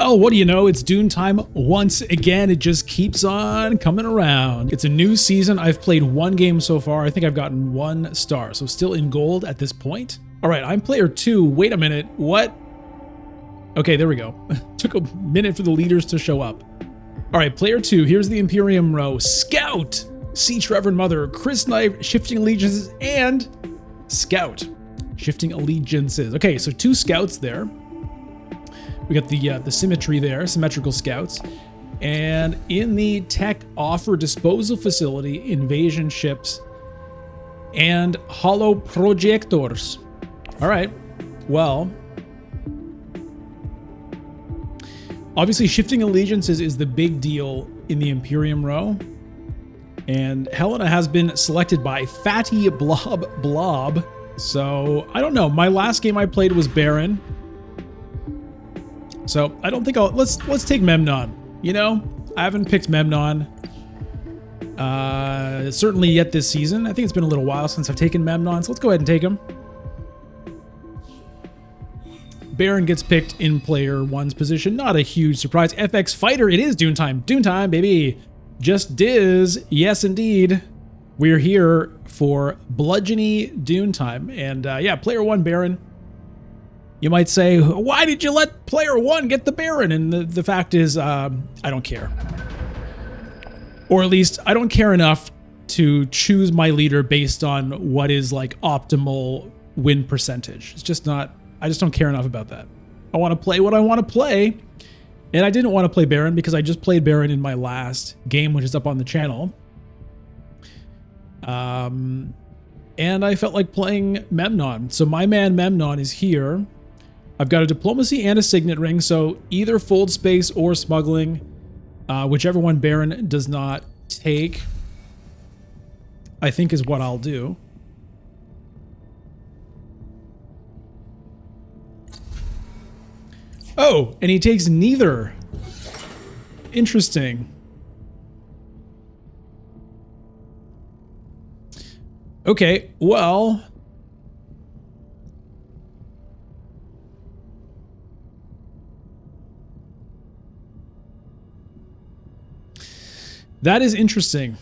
Well, what do you know? It's Dune time once again. It just keeps on coming around. It's a new season. I've played one game so far. I think I've gotten 1 star, so still in gold at this point. All right, I'm player 2. Wait a minute. What? Okay, there we go. Took a minute for the leaders to show up. All right, player 2. Here's the Imperium row. Scout, Siege Reverend Mother, Chris Knife, Shifting Allegiances, and Scout, Shifting Allegiances. Okay, so 2 scouts there. We got the symmetry there, symmetrical scouts. And in the tech offer disposal facility, invasion ships, and hollow projectors. All right, well, obviously Shifting Allegiances is the big deal in the Imperium row. And Helena has been selected by Fatty Blob. So I don't know, my last game I played was Baron. So I don't think let's take Memnon. You know, I haven't picked Memnon certainly yet this season. I think it's been a little while since I've taken Memnon, so let's go ahead and take him. Baron gets picked in player 1's position. Not a huge surprise. FX Fighter, it is Dune time. Dune time, baby. Just Diz. Yes, indeed. We're here for bludgeony Dune time. And yeah, player 1 Baron. You might say, why did you let player 1 get the Baron? And the fact is, I don't care. Or at least, I don't care enough to choose my leader based on what is like optimal win percentage. It's just not, I just don't care enough about that. I want to play what I want to play. And I didn't want to play Baron because I just played Baron in my last game, which is up on the channel. And I felt like playing Memnon. So my man Memnon is here. I've got a diplomacy and a signet ring, so either fold space or smuggling, whichever one Baron does not take, I think is what I'll do. Oh, and he takes neither. Interesting. Okay, well, that is interesting.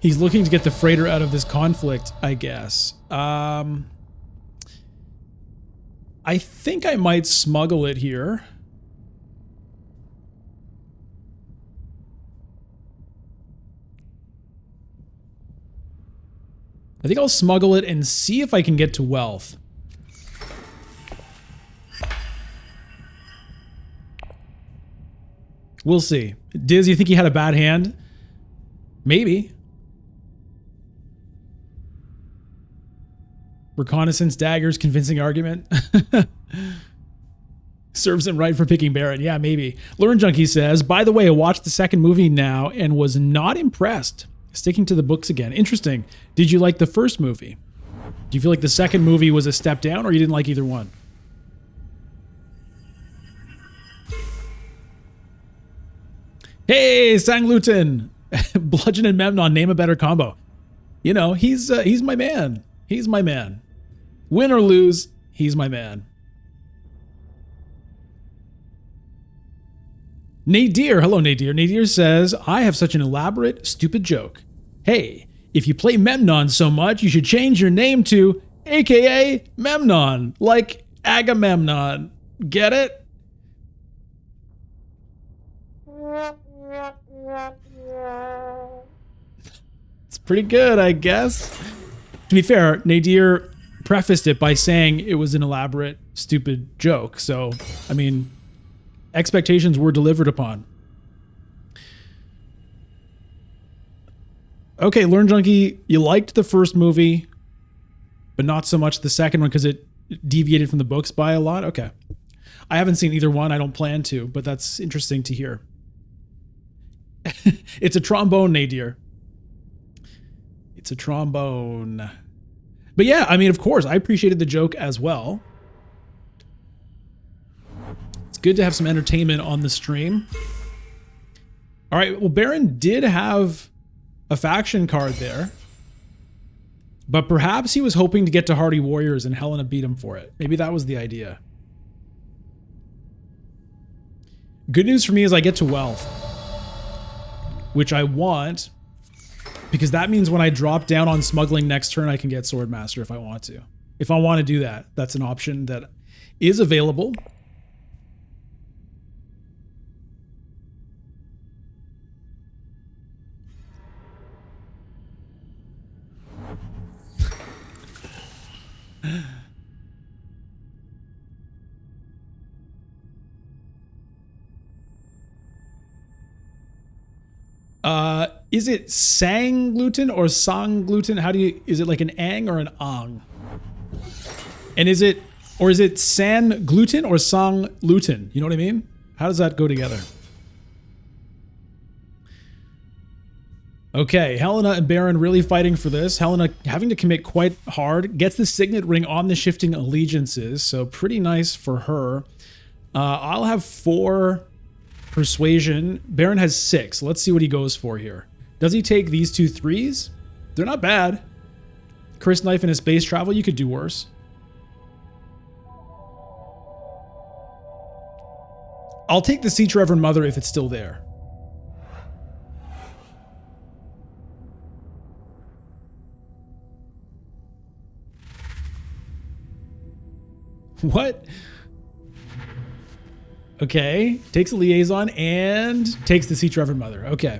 He's looking to get the freighter out of this conflict, I guess. I think I might smuggle it here. I think I'll smuggle it and see if I can get to wealth. We'll see. Diz, you think he had a bad hand? Maybe. Reconnaissance daggers, convincing argument. Serves him right for picking Baron. Yeah, maybe. Learn Junkie says, by the way, I watched the second movie now and was not impressed. Sticking to the books again. Interesting. Did you like the first movie? Do you feel like the second movie was a step down, or you didn't like either one? Hey, Sang Luton. Bludgeon and Memnon, name a better combo. You know, he's my man. He's my man. Win or lose, he's my man. Nadir, hello Nadir. Nadir says, I have such an elaborate, stupid joke. Hey, if you play Memnon so much, you should change your name to AKA Memnon, like Agamemnon. Get it? It's pretty good, I guess. To be fair, Nadir prefaced it by saying it was an elaborate, stupid joke. So, I mean, expectations were delivered upon. Okay, Learn Junkie, you liked the first movie, but not so much the second one because it deviated from the books by a lot? Okay. I haven't seen either one. I don't plan to, but that's interesting to hear. It's a trombone, Nadir. It's a trombone. But yeah, I mean, of course, I appreciated the joke as well. It's good to have some entertainment on the stream. All right, well, Baron did have a faction card there. But perhaps he was hoping to get to Hardy Warriors and Helena beat him for it. Maybe that was the idea. Good news for me is I get to Wealth, which I want, because that means when I drop down on Smuggling next turn, I can get Swordmaster if I want to. If I want to do that, that's an option that is available. Is it sang gluten or song gluten? How do you, is it like an ang or an ang? And is it san gluten or song gluten? You know what I mean? How does that go together? Okay, Helena and Baron really fighting for this. Helena having to commit quite hard. Gets the signet ring on the shifting allegiances, so pretty nice for her. I'll have 4 persuasion. Baron has 6. Let's see what he goes for here. Does he take these 2 3s? They're not bad. Chris Knife and his space travel, you could do worse. I'll take the Siege Reverend Mother if it's still there. What? Okay, takes a liaison and takes the Siege Reverend Mother. Okay.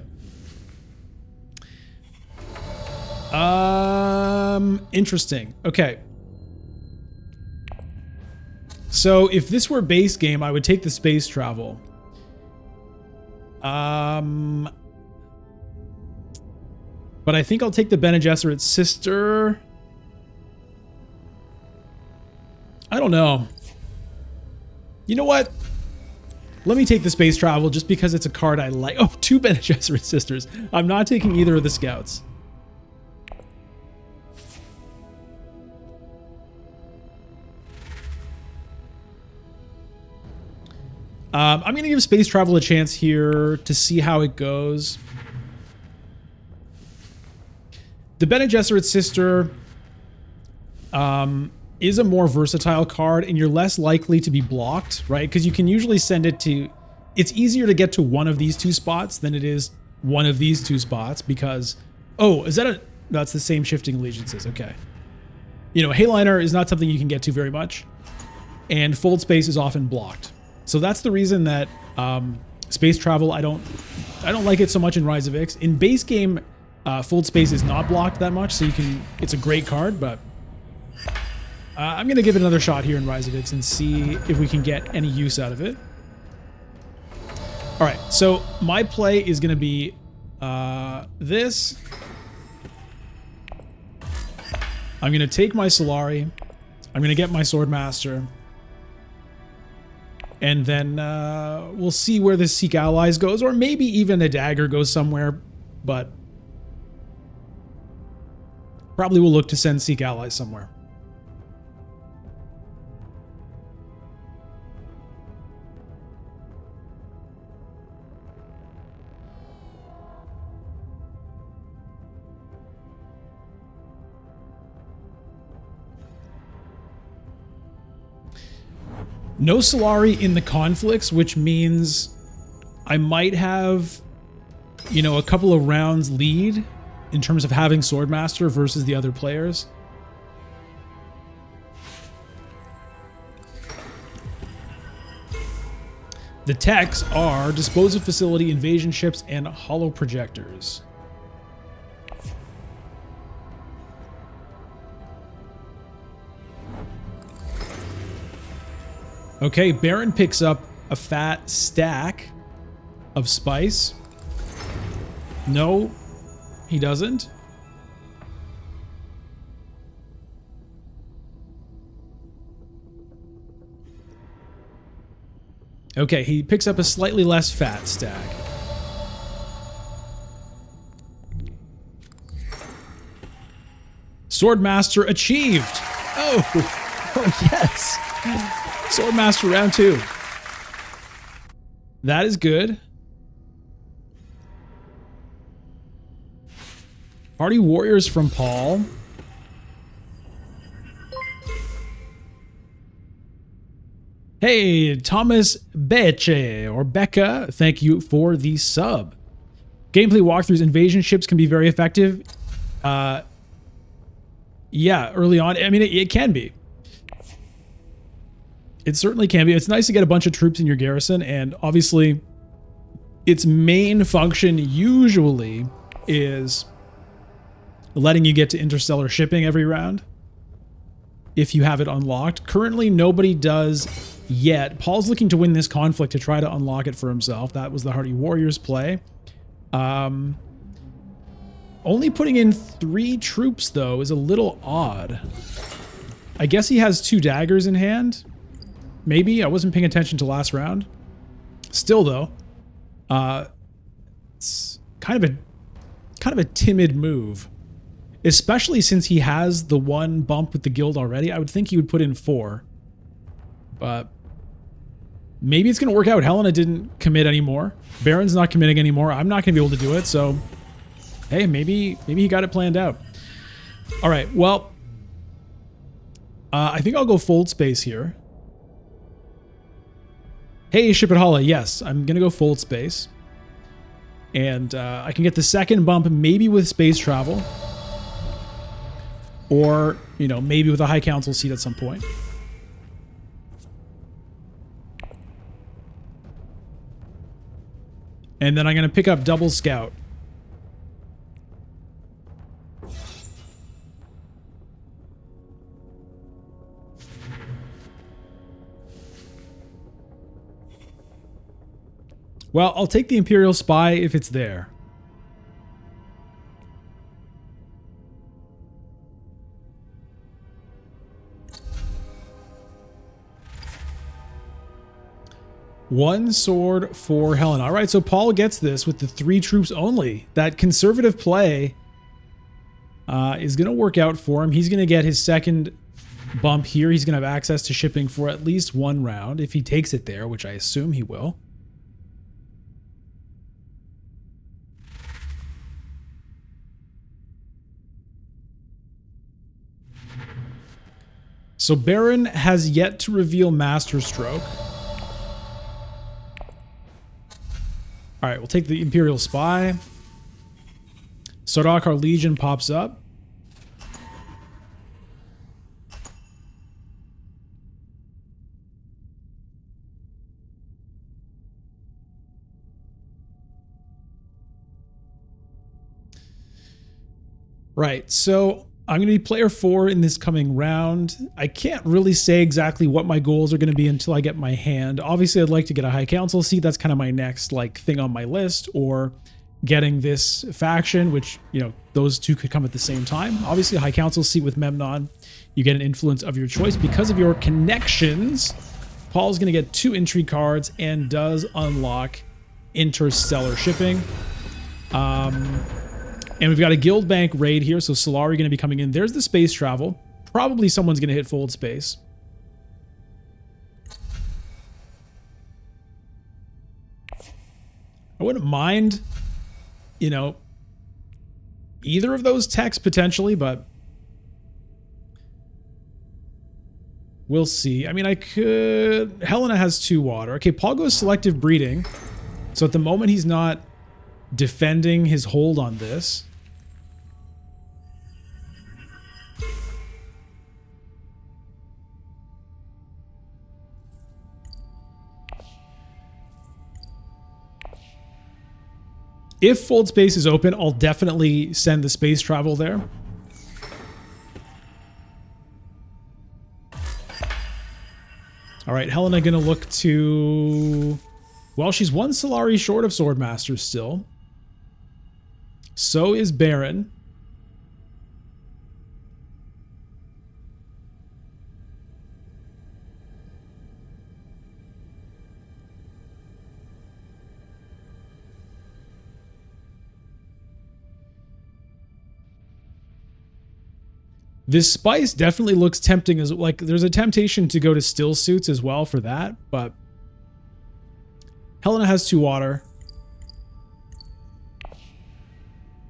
Interesting. Okay. So if this were base game, I would take the space travel. But I think I'll take the Bene Gesserit's sister. I don't know. You know what? Let me take the space travel just because it's a card I like. Oh, 2 Bene Gesserit sisters. I'm not taking either of the scouts. I'm going to give space travel a chance here to see how it goes. The Bene Gesserit sister is a more versatile card, and you're less likely to be blocked, right? Because you can usually send it to... It's easier to get to one of these 2 spots than it is one of these 2 spots because... Oh, is that a... That's the same shifting allegiances. Okay. You know, Hayliner is not something you can get to very much, and Fold Space is often blocked. So that's the reason that space travel, I don't like it so much in Rise of Ix. In base game, Fold Space is not blocked that much, so you can... It's a great card, but... I'm going to give it another shot here in Rise of Ix and see if we can get any use out of it. All right, so my play is going to be this. I'm going to take my Solari. I'm going to get my Swordmaster. And then we'll see where this Seek Allies goes, or maybe even a Dagger goes somewhere, but probably we'll look to send Seek Allies somewhere. No Solari in the conflicts, which means I might have, you know, a couple of rounds lead in terms of having Swordmaster versus the other players. The techs are Dispose of Facility, Invasion Ships, and Hollow Projectors. Okay, Baron picks up a fat stack of spice. No, he doesn't. Okay, he picks up a slightly less fat stack. Swordmaster achieved. Oh yes. Swordmaster round 2. That is good. Party Warriors from Paul. Hey, Thomas Beche, or Becca, thank you for the sub. Gameplay walkthroughs, invasion ships can be very effective. Yeah, early on. I mean, it can be. It certainly can be. It's nice to get a bunch of troops in your garrison, and obviously, its main function usually is letting you get to interstellar shipping every round if you have it unlocked. Currently, nobody does yet. Paul's looking to win this conflict to try to unlock it for himself. That was the Hardy Warriors play. Only putting in 3 troops, though, is a little odd. I guess he has 2 daggers in hand. Maybe. I wasn't paying attention to last round. Still, though, it's kind of a timid move. Especially since he has the 1 bump with the guild already. I would think he would put in 4. But maybe it's going to work out. Helena didn't commit anymore. Baron's not committing anymore. I'm not going to be able to do it, so hey, maybe he got it planned out. All right, well, I think I'll go fold space here. Hey, Ship at Holla, yes, I'm going to go fold space. And I can get the 2nd bump maybe with space travel. Or, you know, maybe with a High Council seat at some point. And then I'm going to pick up double scout. Well, I'll take the Imperial Spy if it's there. One sword for Helena. All right, so Paul gets this with the 3 troops only. That conservative play is going to work out for him. He's going to get his 2nd bump here. He's going to have access to shipping for at least 1 round if he takes it there, which I assume he will. So Baron has yet to reveal Masterstroke. All right, we'll take the Imperial Spy. Sardaukar Legion pops up. Right, so I'm going to be player 4 in this coming round. I can't really say exactly what my goals are going to be until I get my hand. Obviously, I'd like to get a High Council seat. That's kind of my next thing on my list, or getting this faction, which, you know, those 2 could come at the same time. Obviously, a High Council seat with Memnon, you get an influence of your choice because of your connections. Paul's going to get 2 intrigue cards and does unlock interstellar shipping. And we've got a guild bank raid here, so Solari going to be coming in. There's the space travel. Probably someone's going to hit fold space. I wouldn't mind, you know, either of those techs potentially, but we'll see. I mean, I could... Helena has 2 water. Okay, Paul goes selective breeding. So at the moment, he's not defending his hold on this. If fold space is open, I'll definitely send the space travel there. All right, Helena gonna look to... Well, she's 1 Solari short of Swordmaster still. So is Baron. This spice definitely looks tempting, as like there's a temptation to go to still suits as well for that, but Helena has 2 water.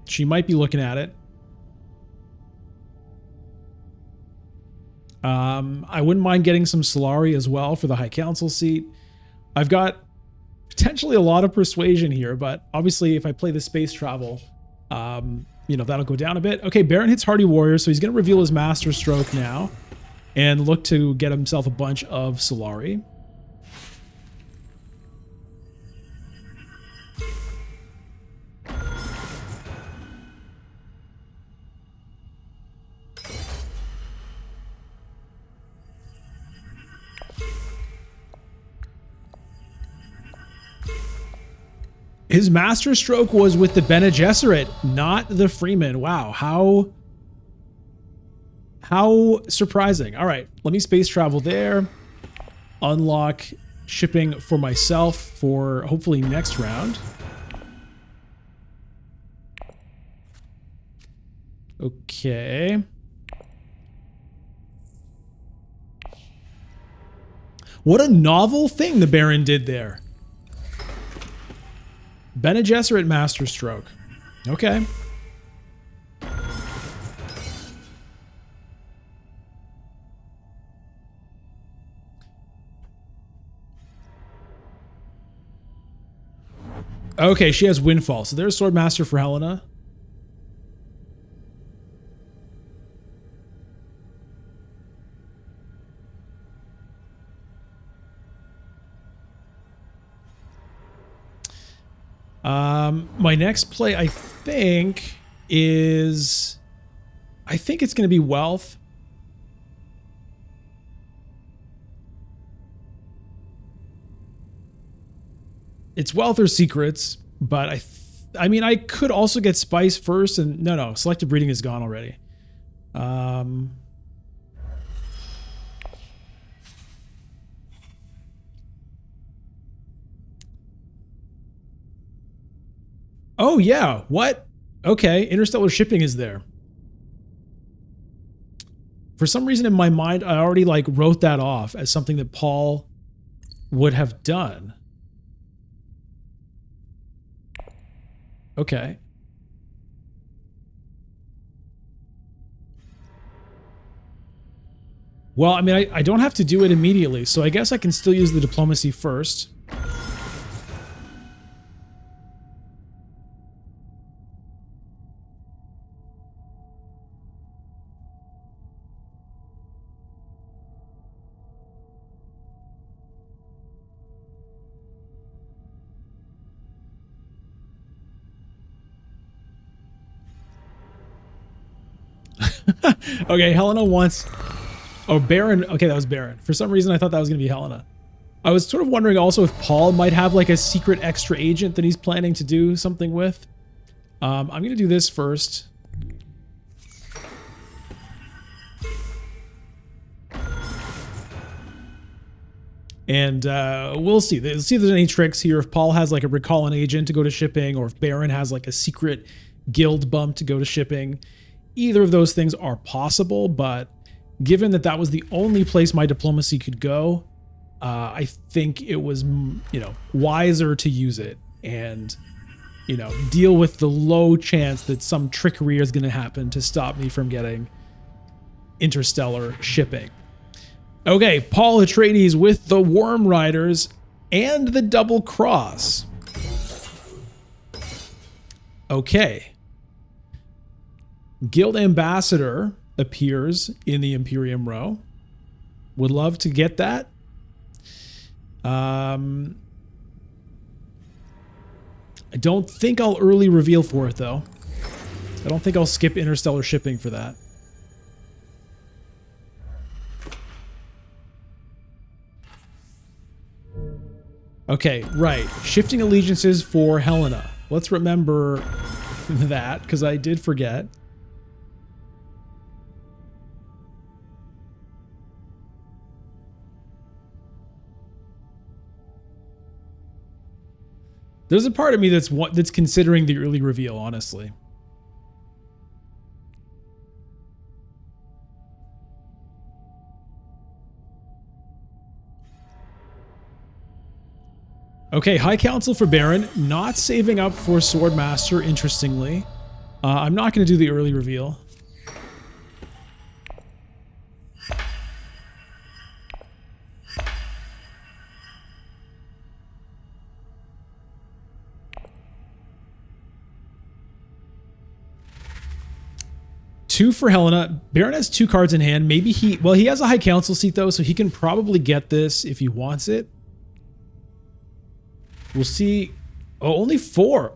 She might be looking at it. I wouldn't mind getting some Solari as well for the High Council seat. I've got potentially a lot of persuasion here, but obviously if I play the space travel, you know, that'll go down a bit. Okay, Baron hits Hardy Warrior, so he's going to reveal his Master Stroke now and look to get himself a bunch of Solari. His Master Stroke was with the Bene Gesserit, not the Freeman. Wow, how surprising. All right, let me space travel there. Unlock shipping for myself for hopefully next round. Okay. What a novel thing the Baron did there. Bene Gesserit Master Stroke. Okay. Okay, she has Windfall. So there's Swordmaster for Helena. My next play, I think it's going to be Wealth. It's Wealth or Secrets, but I mean, I could also get Spice first, and no, Selective Breeding is gone already. Oh, yeah. What? Okay. Interstellar Shipping is there. For some reason in my mind, I already like wrote that off as something that Paul would have done. Okay. Well, I mean, I don't have to do it immediately, so I guess I can still use the diplomacy first. Okay, Helena wants... Oh, Baron. Okay, that was Baron. For some reason, I thought that was going to be Helena. I was sort of wondering also if Paul might have like a secret extra agent that he's planning to do something with. I'm going to do this first. And we'll see. Let's see if there's any tricks here. If Paul has like a recall an agent to go to shipping, or if Baron has like a secret guild bump to go to shipping. Either of those things are possible, but given that that was the only place my diplomacy could go, I think it was, you know, wiser to use it and, you know, deal with the low chance that some trickery is going to happen to stop me from getting interstellar shipping. Okay, Paul Atreides with the Worm Riders and the Double Cross. Okay. Guild Ambassador appears in the Imperium row. Would love to get that. I don't think I'll early reveal for it, though. I don't think I'll skip interstellar shipping for that. Okay, right. Shifting allegiances for Helena. Let's remember that, because I did forget. There's a part of me that's considering the early reveal, honestly. Okay, High Council for Baron, not saving up for Swordmaster, interestingly. I'm not going to do the early reveal. 2 for Helena. Baron has 2 cards in hand. Maybe he has a High Council seat though, so he can probably get this if he wants it. We'll see. Oh, only 4.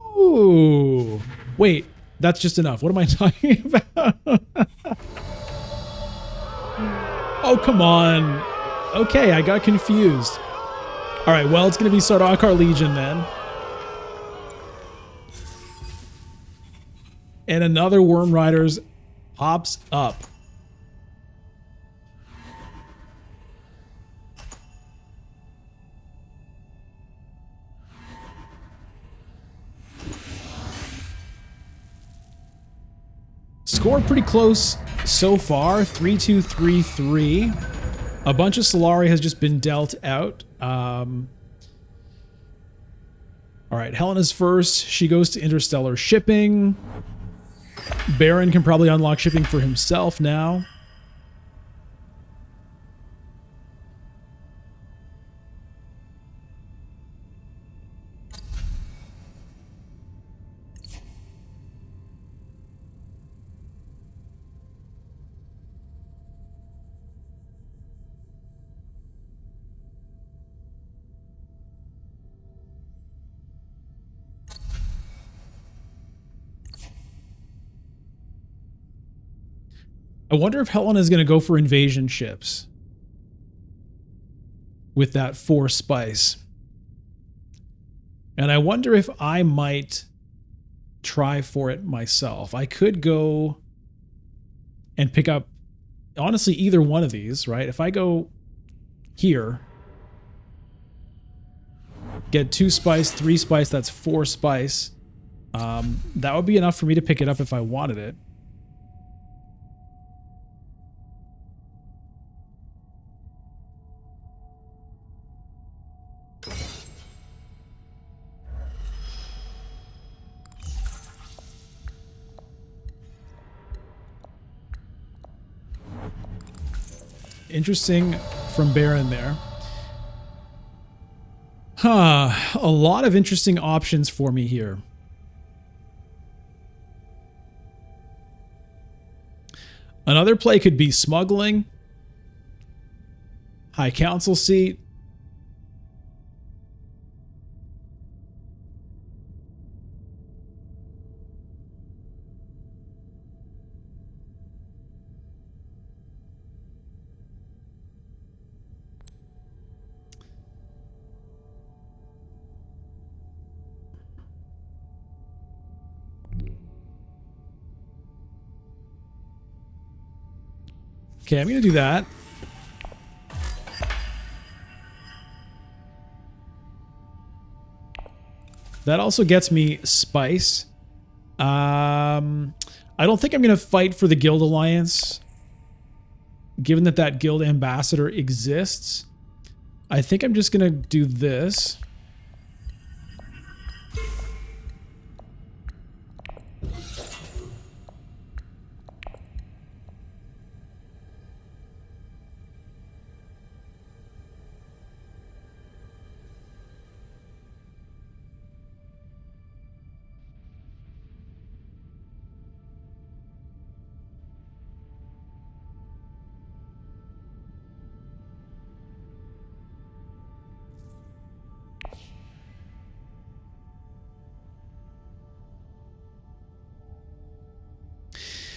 Oh, wait, that's just enough. What am I talking about? Oh, come on. Okay, I got confused. All right, well, it's going to be Sardaukar Legion then. And another Worm Riders pops up. Score pretty close so far, 3-2, 3-3. A bunch of Solari has just been dealt out. All right, Helena's first. She goes to Interstellar Shipping. Baron can probably unlock shipping for himself now. I wonder if Helena is going to go for invasion ships with that 4 spice. And I wonder if I might try for it myself. I could go and pick up, honestly, either one of these, right? If I go here, get 2 spice, 3 spice, that's 4 spice. That would be enough for me to pick it up if I wanted it. Interesting from Baron there. A lot of interesting options for me here. Another play could be smuggling, High Council seat. Okay, I'm going to do that. That also gets me spice. I don't think I'm going to fight for the Guild Alliance, given that that Guild Ambassador exists. I think I'm just going to do this.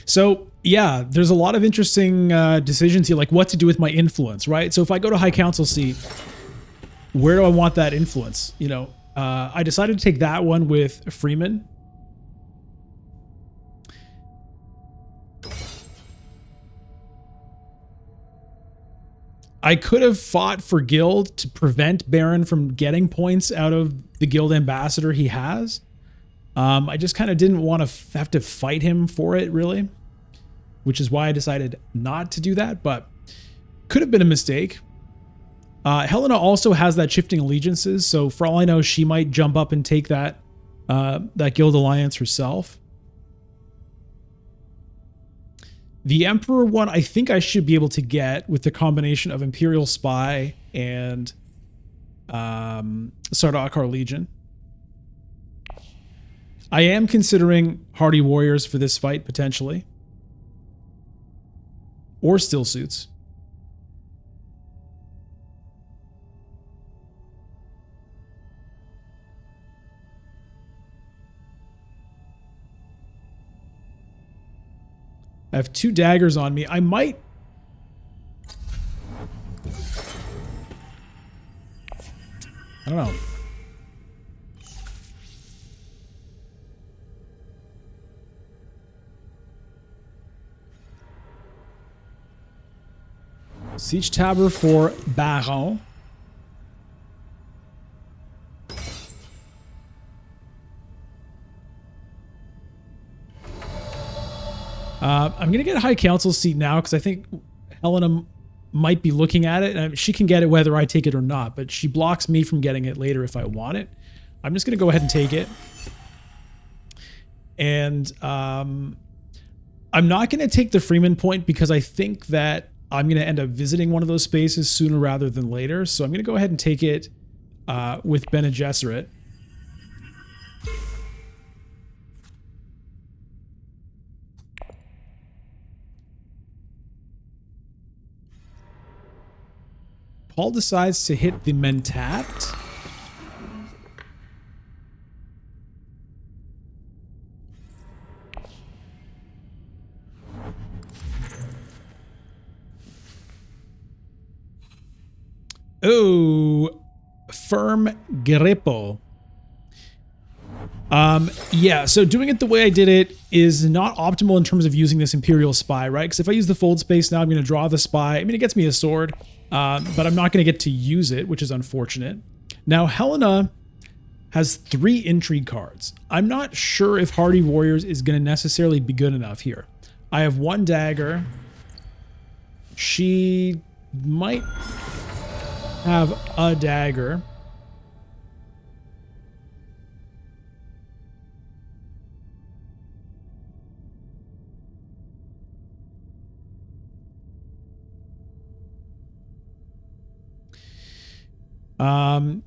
So yeah, there's a lot of interesting decisions here, like what to do with my influence, right? So if I go to High Council seat, where do I want that influence? You know, I decided to take that one with Freeman. I could have fought for Guild to prevent Baron from getting points out of the Guild Ambassador he has. I just kind of didn't want to have to fight him for it, really, which is why I decided not to do that, but could have been a mistake. Helena also has that shifting allegiances, so for all I know, she might jump up and take that Guild Alliance herself. The Emperor one, I think I should be able to get with the combination of Imperial Spy and Sardaukar Legion. I am considering Hardy Warriors for this fight, potentially. or still suits. I have 2 daggers on me. I might... I don't know. Siege Tabber for Baron. I'm going to get a High Council seat now because I think Helena might be looking at it. And she can get it whether I take it or not, but she blocks me from getting it later if I want it. I'm just going to go ahead and take it. And I'm not going to take the Freeman point because I think that I'm going to end up visiting one of those spaces sooner rather than later. So I'm going to go ahead and take it with Bene Gesserit. Paul decides to hit the Mentat. Oh, firm grippo. Yeah, so doing it the way I did it is not optimal in terms of using this Imperial Spy, right? Because if I use the fold space now, I'm going to draw the spy. I mean, it gets me a sword, but I'm not going to get to use it, which is unfortunate. Now, Helena has 3 intrigue cards. I'm not sure if Hardy Warriors is going to necessarily be good enough here. I have 1 dagger. She might have a dagger.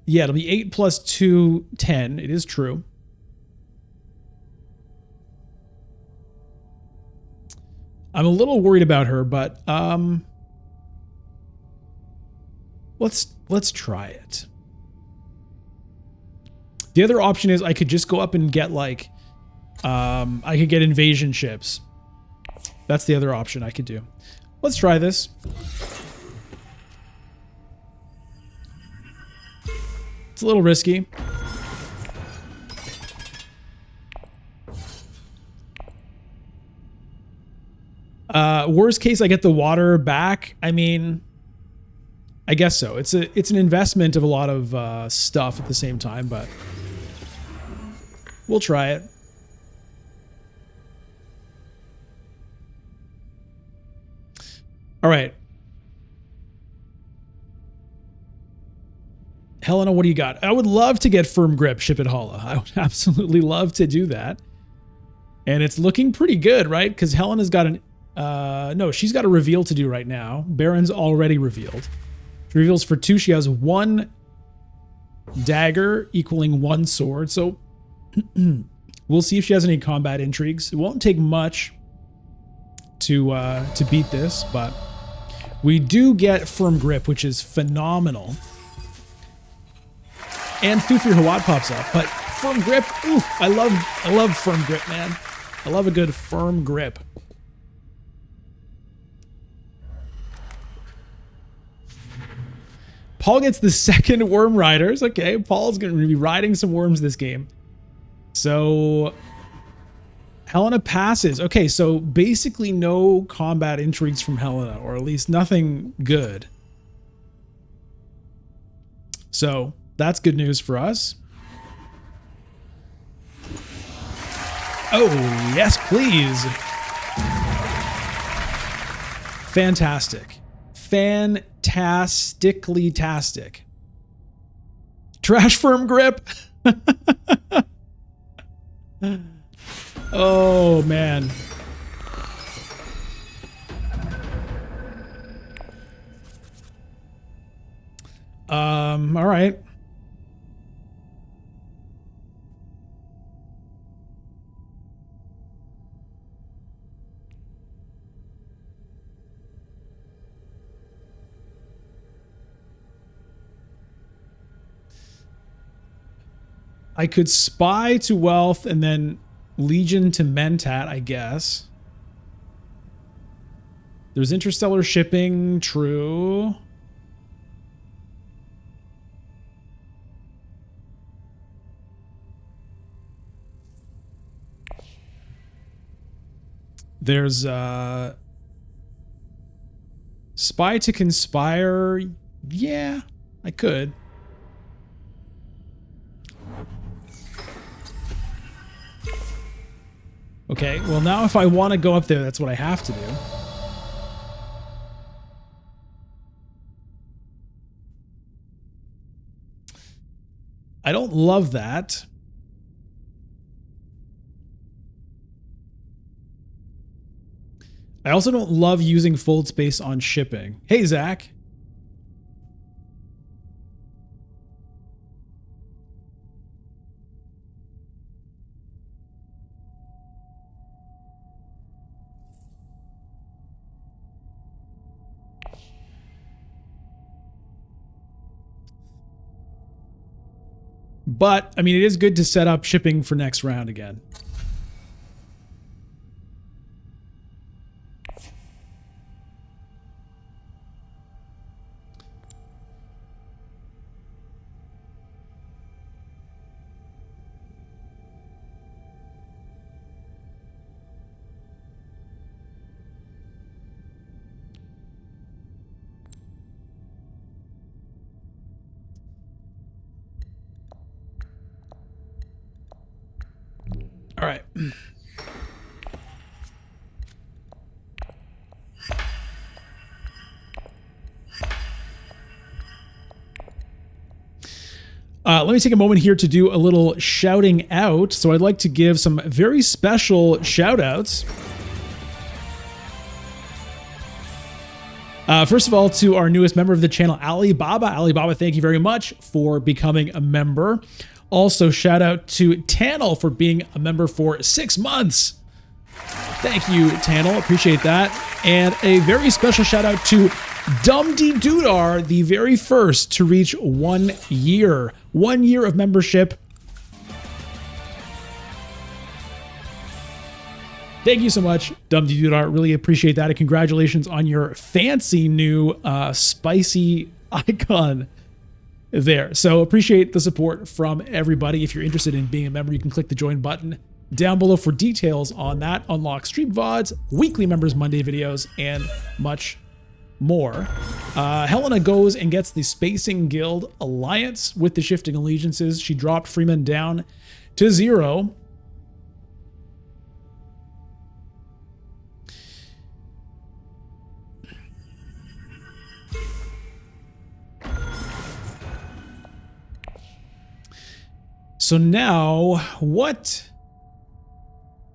Yeah, it'll be 8 plus 2, 10. It is true. I'm a little worried about her, but let's try it. The other option is I could just go up and get like I could get invasion ships. That's the other option I could do. Let's try this. It's a little risky. Worst case, I get the water back. I mean, I guess so. It's an investment of a lot of stuff at the same time, but we'll try it. All right. Helena, what do you got? I would love to get Firm Grip, Ship it Hala. I would absolutely love to do that. And it's looking pretty good, right? Because Helena's got an... no, she's got a reveal to do right now. Baron's already revealed. She reveals for 2. She has 1 dagger equaling 1 sword. So we'll see if she has any combat intrigues. It won't take much to beat this, but we do get Firm Grip, which is phenomenal. And Thufir Hawat pops up, but Firm Grip, ooh, I love Firm Grip, man. I love a good Firm Grip. Paul gets the 2nd Worm Riders. Okay, Paul's going to be riding some worms this game. So Helena passes. Okay, so basically no combat intrigues from Helena, or at least nothing good. So that's good news for us. Oh, yes, please. Fantastic. Fantastically-tastic. Trash Firm Grip. Oh, man. All right. I could spy to wealth and then legion to mentat, I guess. There's interstellar shipping, true. There's spy to conspire. Yeah, I could. Okay, well now if I want to go up there, that's what I have to do. I don't love that. I also don't love using fold space on shipping. Hey, Zach. But, I mean, it is good to set up shipping for next round again. All right. Let me take a moment here to do a little shouting out. So I'd like to give some very special shout outs. First of all, to our newest member of the channel, Alibaba. Alibaba, thank you very much for becoming a member. Also, shout out to Tannel for being a member for 6 months. Thank you, Tannel. Appreciate that. And a very special shout out to Dumdy Dudar, the very first to reach 1 year. 1 year of membership. Thank you so much, Dumdy Dudar. Really appreciate that. And congratulations on your fancy new spicy icon there. So appreciate the support from everybody. If you're interested in being a member, you can click the join button down below for details on that. Unlock stream VODs, weekly members Monday videos, and much more. Helena goes and gets the Spacing Guild Alliance with the Shifting Allegiances. She dropped Freeman down to 0. So now, what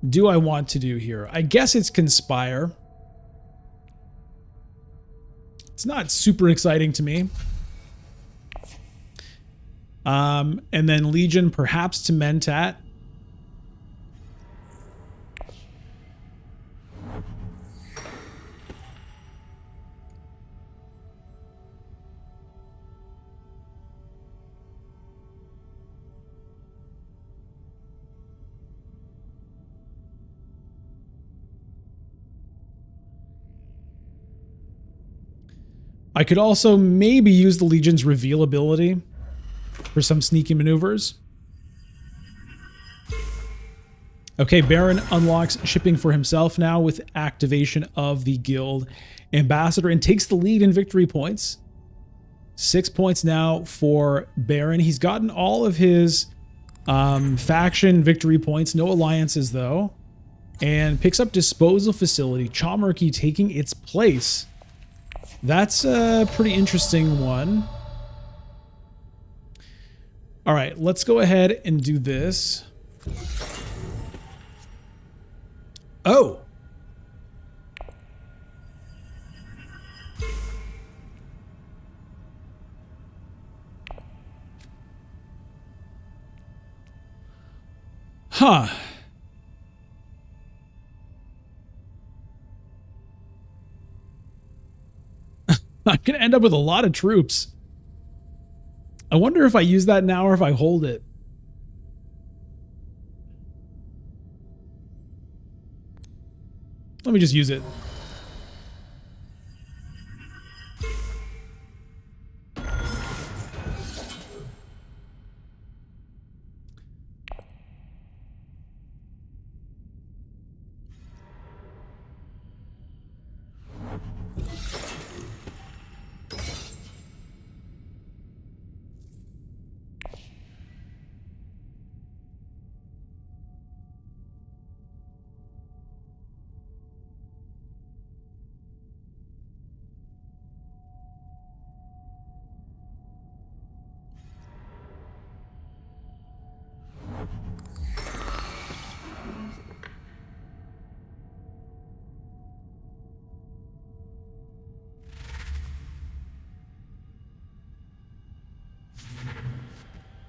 do I want to do here? I guess it's Conspire. It's not super exciting to me. And then Legion perhaps to Mentat. I could also maybe use the Legion's reveal ability for some sneaky maneuvers. Okay, Baron unlocks shipping for himself now with activation of the Guild Ambassador and takes the lead in victory points. 6 points now for Baron. He's gotten all of his faction victory points, no alliances though, and picks up disposal facility, Chomurky taking its place. That's a pretty interesting one. All right, let's go ahead and do this. Oh. Huh. I'm going to end up with a lot of troops. I wonder if I use that now or if I hold it. Let me just use it.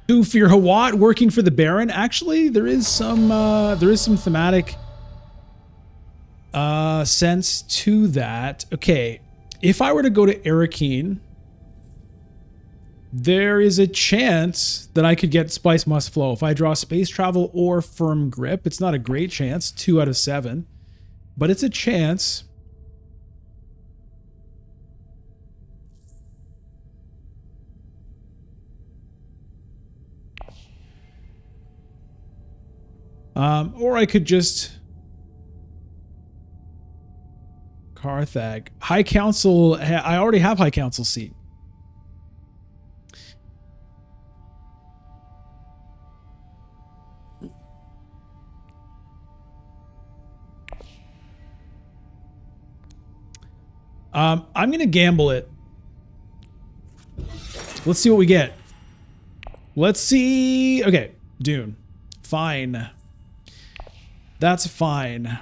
To Fear Hawat working for the Baron. Actually, there is some thematic sense to that. Okay, if I were to go to Arakeen, there is a chance that I could get Spice Must Flow. If I draw Space Travel or Firm Grip, it's not a great chance, 2 out of 7, but it's a chance. Or I could just Carthag. High Council, I already have High Council seat. I'm going to gamble it. Let's see what we get. Let's see. Okay, Dune. Fine. That's fine.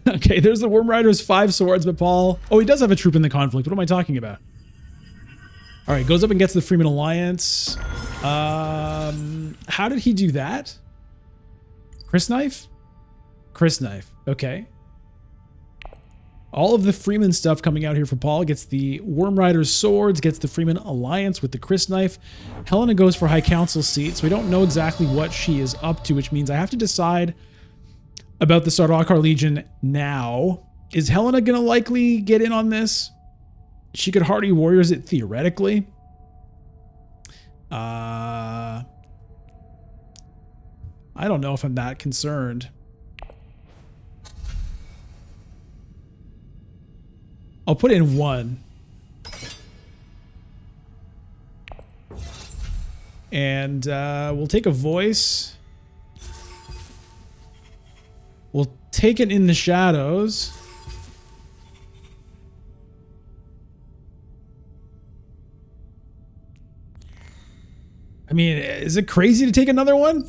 Okay, there's the Worm Rider's 5 swords, but Paul... Oh, he does have a troop in the conflict. What am I talking about? All right, goes up and gets the Freeman Alliance. How did he do that? Chris Knife? Chris Knife. Okay. All of the Freeman stuff coming out here for Paul. Gets the Worm Rider's swords, gets the Freeman Alliance with the Chris Knife. Helena goes for High Council seat, so we don't know exactly what she is up to, which means I have to decide about the Sardaukar Legion now. Is Helena going to likely get in on this? She could Hardy Warriors it theoretically. I don't know if I'm that concerned. I'll put in 1. And we'll take a voice. We'll take it in the shadows. I mean, is it crazy to take another one?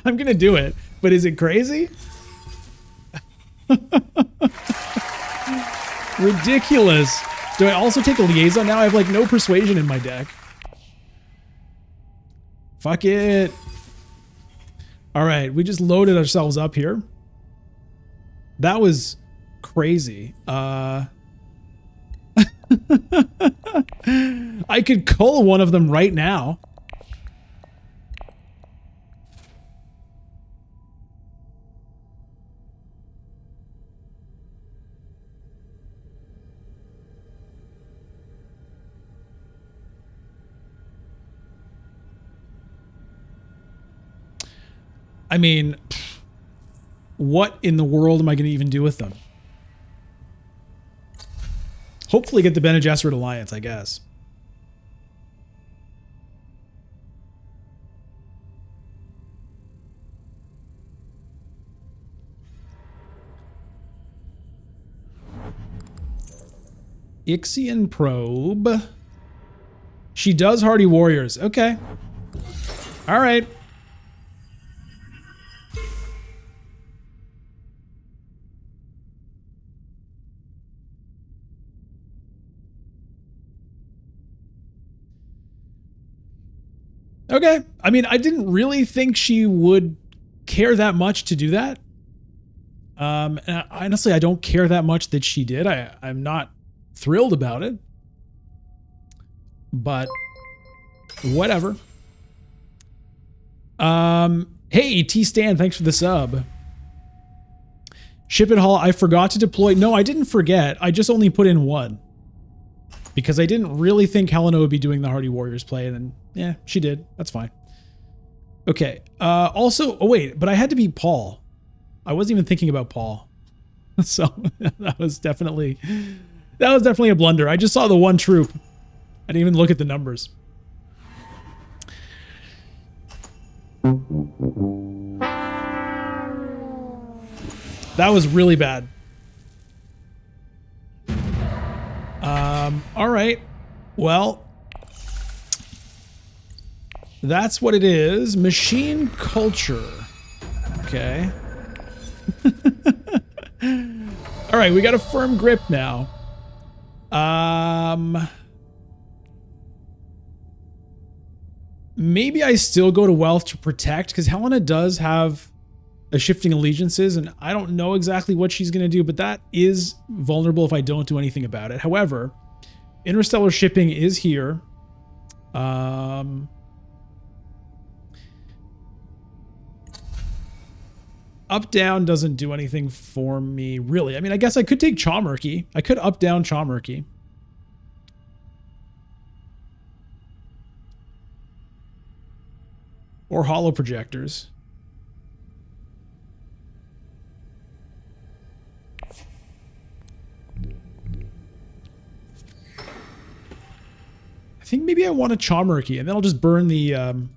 I'm going to do it, but is it crazy? Ridiculous. Do I also take a liaison now? I have like no persuasion in my deck. Fuck it. All right, we just loaded ourselves up here. That was crazy. I could cull one of them right now. I mean, what in the world am I going to even do with them? Hopefully get the Bene Gesserit Alliance, I guess. Ixian Probe. She does Hardy Warriors. Okay. All right. Okay. I mean, I didn't really think she would care that much to do that. And honestly, I don't care that much that she did. I'm not thrilled about it, but whatever. Hey, T-Stan, thanks for the sub. Ship it Hall, I forgot to deploy. No, I didn't forget. I just only put in one. Because I didn't really think Helena would be doing the Hardy Warriors play, and then, yeah, she did. That's fine. Okay. Also, oh wait, but I had to be Paul. I wasn't even thinking about Paul. So that was definitely a blunder. I just saw the one troop. I didn't even look at the numbers. That was really bad. All right. Well, that's what it is. Machine culture. Okay. All right, we got a firm grip now. Maybe I still go to wealth to protect, because Helena does have a shifting allegiances, and I don't know exactly what she's going to do, but that is vulnerable if I don't do anything about it. However, interstellar shipping is here. Up down doesn't do anything for me, really. I mean, I guess I could take Chaumerky. I could up down Chaumerky. Or hollow projectors. I think maybe I want a Chaumerky, and then I'll just burn the I'll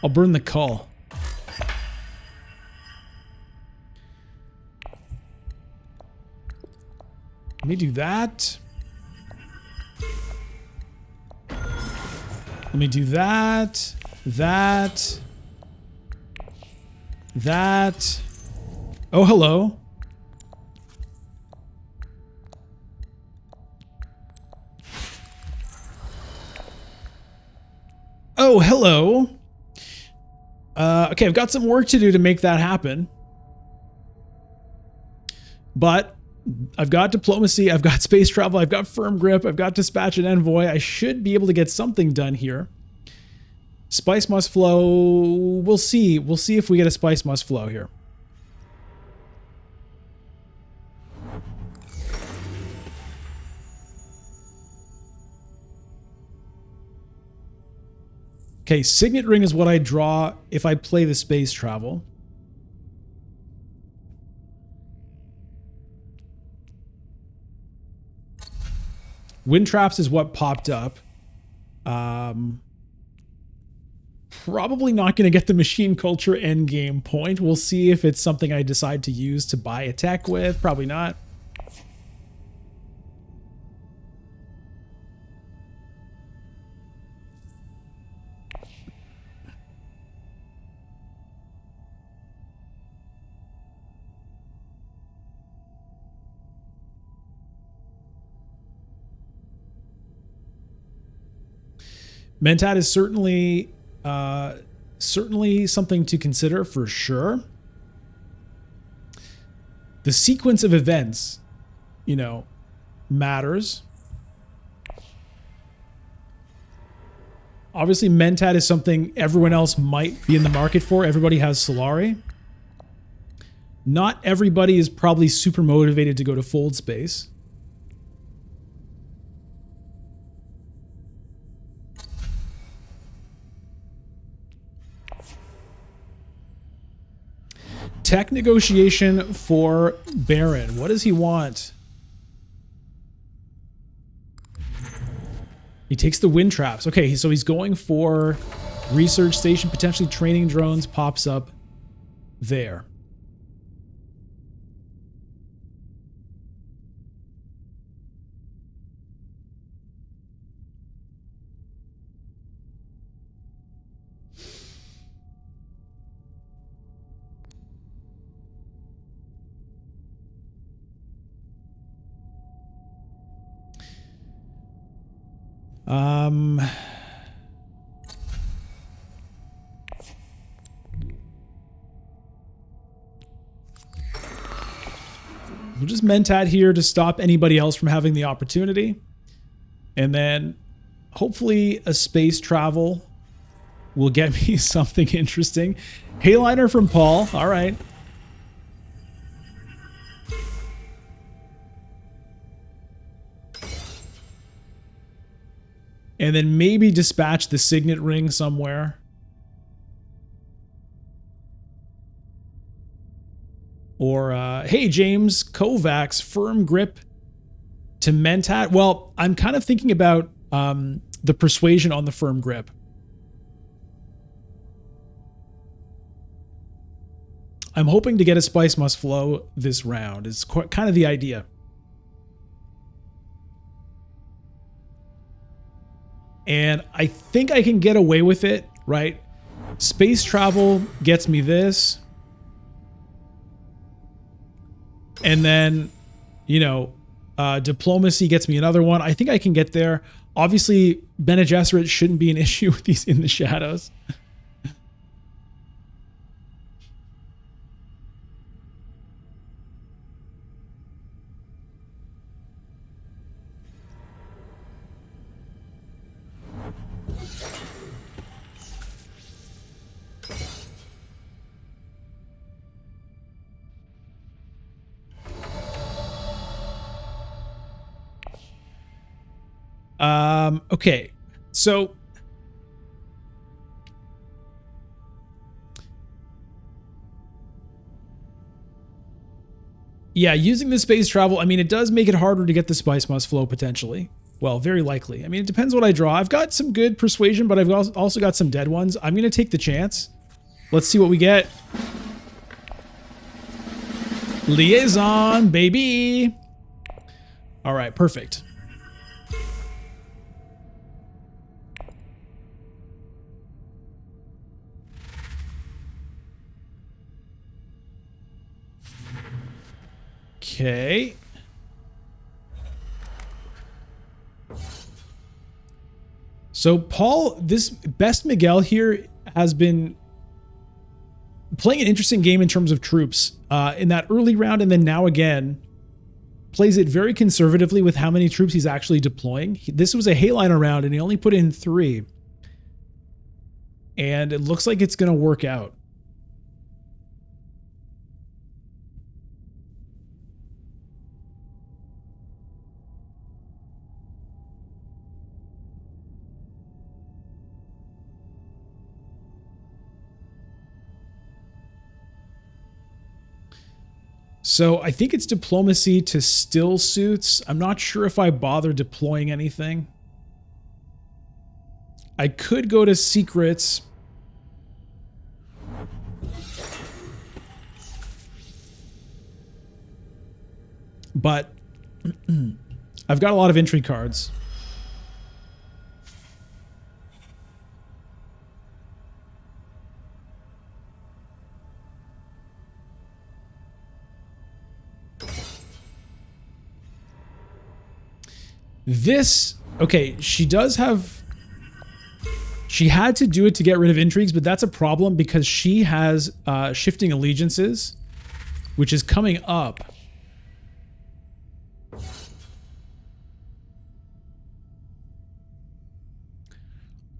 burn the Cull. Let me do that. Let me do that. That. Oh, hello. Oh, hello. Okay, I've got some work to do to make that happen. But I've got diplomacy, I've got space travel, I've got firm grip, I've got dispatch and envoy. I should be able to get something done here. Spice must flow. We'll see. We'll see if we get a spice must flow here. Okay, Signet Ring is what I draw if I play the space travel. Wind Traps is what popped up. Probably not going to get the machine culture endgame point. We'll see if it's something I decide to use to buy a tech with. Probably not. Mentat is certainly something to consider for sure. The sequence of events, you know, matters. Obviously, Mentat is something everyone else might be in the market for. Everybody has Solari. Not everybody is probably super motivated to go to Fold Space. Tech negotiation for Baron. What does he want? He takes the wind traps. Okay, so he's going for research station, potentially training drones, pops up there. We'll just mentat here to stop anybody else from having the opportunity. And then hopefully a space travel will get me something interesting. Hayliner from Paul. All right. And then maybe dispatch the signet ring somewhere. Or, hey, James, Kovacs, firm grip to mentat. Well, I'm kind of thinking about the persuasion on the firm grip. I'm hoping to get a Spice Must Flow this round. It's kind of the idea. And I think I can get away with it, right? Space travel gets me this. And then, you know, diplomacy gets me another one. I think I can get there. Obviously, Bene Gesserit shouldn't be an issue with these in the shadows. Okay, so yeah, using the space travel, I mean, it does make it harder to get the Spice Must Flow potentially. Well, very likely. I mean, it depends what I draw. I've got some good persuasion, but I've also got some dead ones. I'm going to take the chance. Let's see what we get. Liaison, baby. All right, perfect. Okay. So Paul, this Best Miguel here has been playing an interesting game in terms of troops in that early round, and then now again plays it very conservatively with how many troops he's actually deploying. This was a Hayliner round and he only put in 3. And it looks like it's going to work out. So I think it's diplomacy to still suits. I'm not sure if I bother deploying anything. I could go to secrets. But I've got a lot of entry cards. This, okay, she does have, she had to do it to get rid of intrigues, but that's a problem because she has shifting allegiances, which is coming up.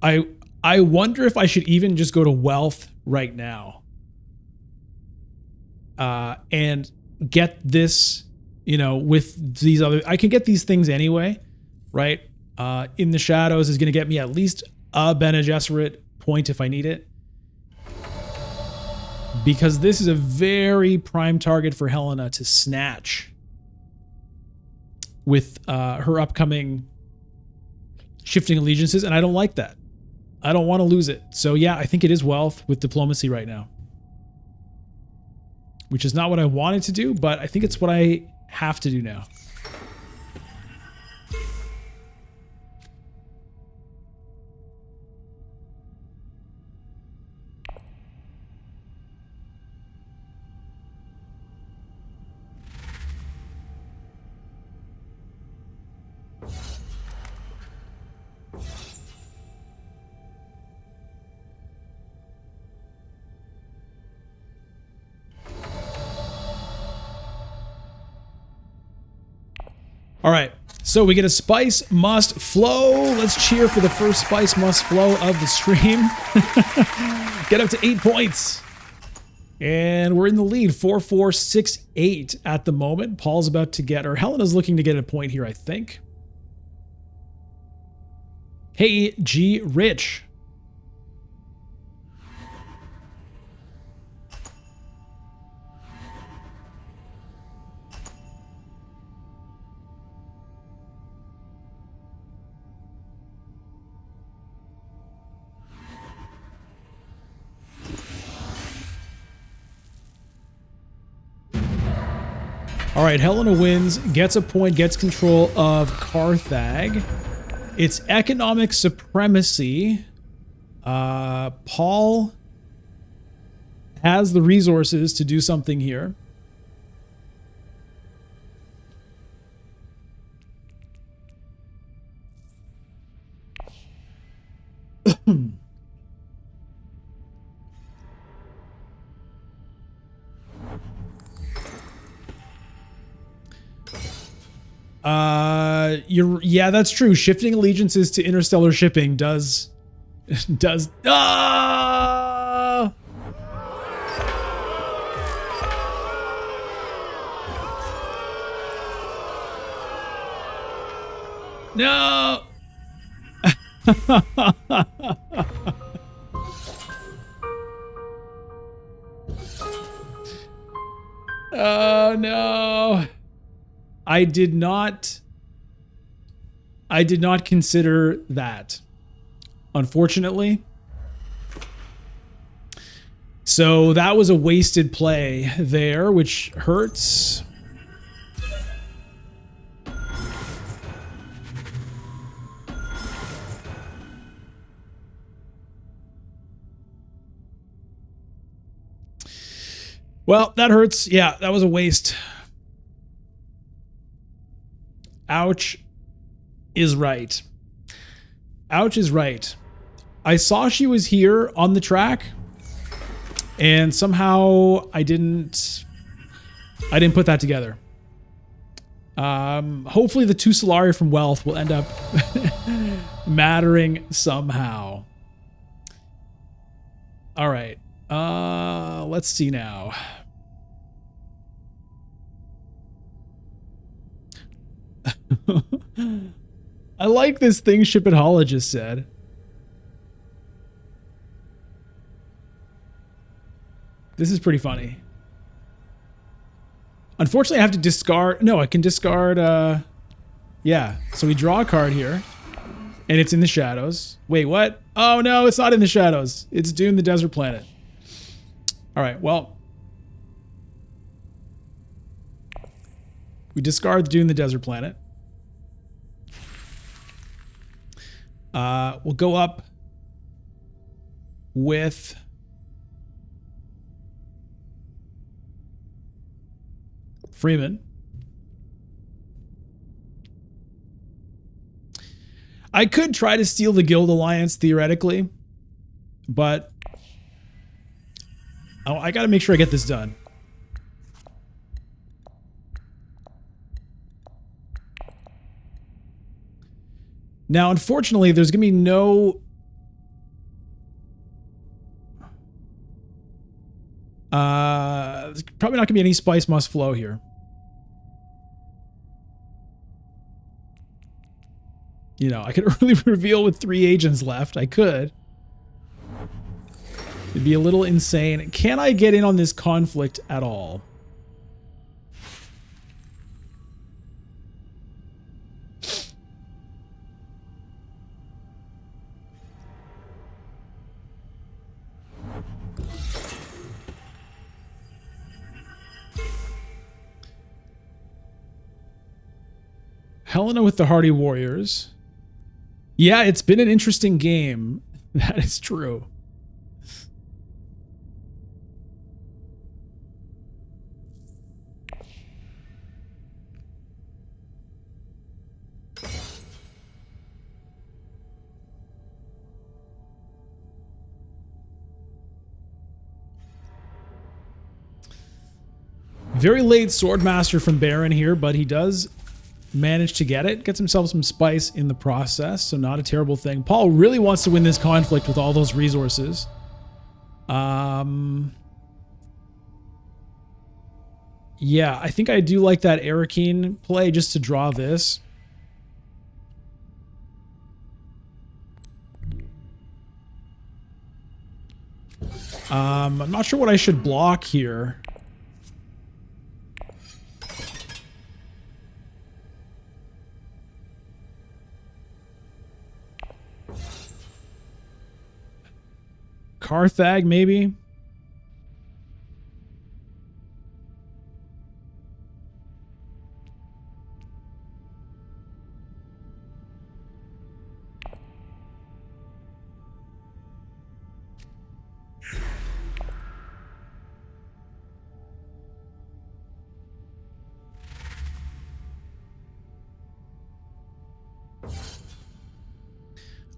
I wonder if I should even just go to wealth right now and get this, you know, with these other, I can get these things anyway, right? In the shadows is going to get me at least a Bene Gesserit point if I need it. Because this is a very prime target for Helena to snatch with her upcoming shifting allegiances, and I don't like that. I don't want to lose it. So yeah, I think it is wealth with diplomacy right now. Which is not what I wanted to do, but I think it's what I have to do now. All right, so we get a spice must flow. Let's cheer for the first spice must flow of the stream. Get up to 8 points. And we're in the lead, 4-4-6-8 at the moment. Paul's about to get, or Helena's looking to get a point here, I think. Hey, G. Rich. All right, Helena wins, gets a point, gets control of Carthag. It's economic supremacy. Paul has the resources to do something here. Yeah, that's true. Shifting allegiances to interstellar shipping does ah! No. Oh no. I did not consider that, unfortunately. So that was a wasted play there, which hurts. Well, that hurts. Yeah, that was a waste. Ouch is right. Ouch is right. I saw she was here on the track, and somehow I didn't put that together. Hopefully the 2 Solari from Wealth will end up mattering somehow. All right. Let's see now. I like this thing Shipitologist said. This is pretty funny. Unfortunately, I have to discard. No, I can discard. Yeah. So we draw a card here, and it's in the shadows. Wait, what? Oh no, it's not in the shadows. It's Dune the Desert Planet. All right. Well, we discard Dune the Desert Planet. We'll go up with Freeman. I could try to steal the Guild Alliance theoretically, but I got to make sure I get this done. Now, unfortunately, there's going to be no... there's probably not going to be any spice must flow here. You know, I could early reveal with 3 agents left. I could. It'd be a little insane. Can I get in on this conflict at all? Helena with the Hardy Warriors. Yeah, it's been an interesting game. That is true. Very late Swordmaster from Baron here, but he does managed to get it. Gets himself some spice in the process, so not a terrible thing. Paul really wants to win this conflict with all those resources. Yeah, I think I do like that Arakeen play just to draw this. I'm not sure what I should block here. Carthag, maybe?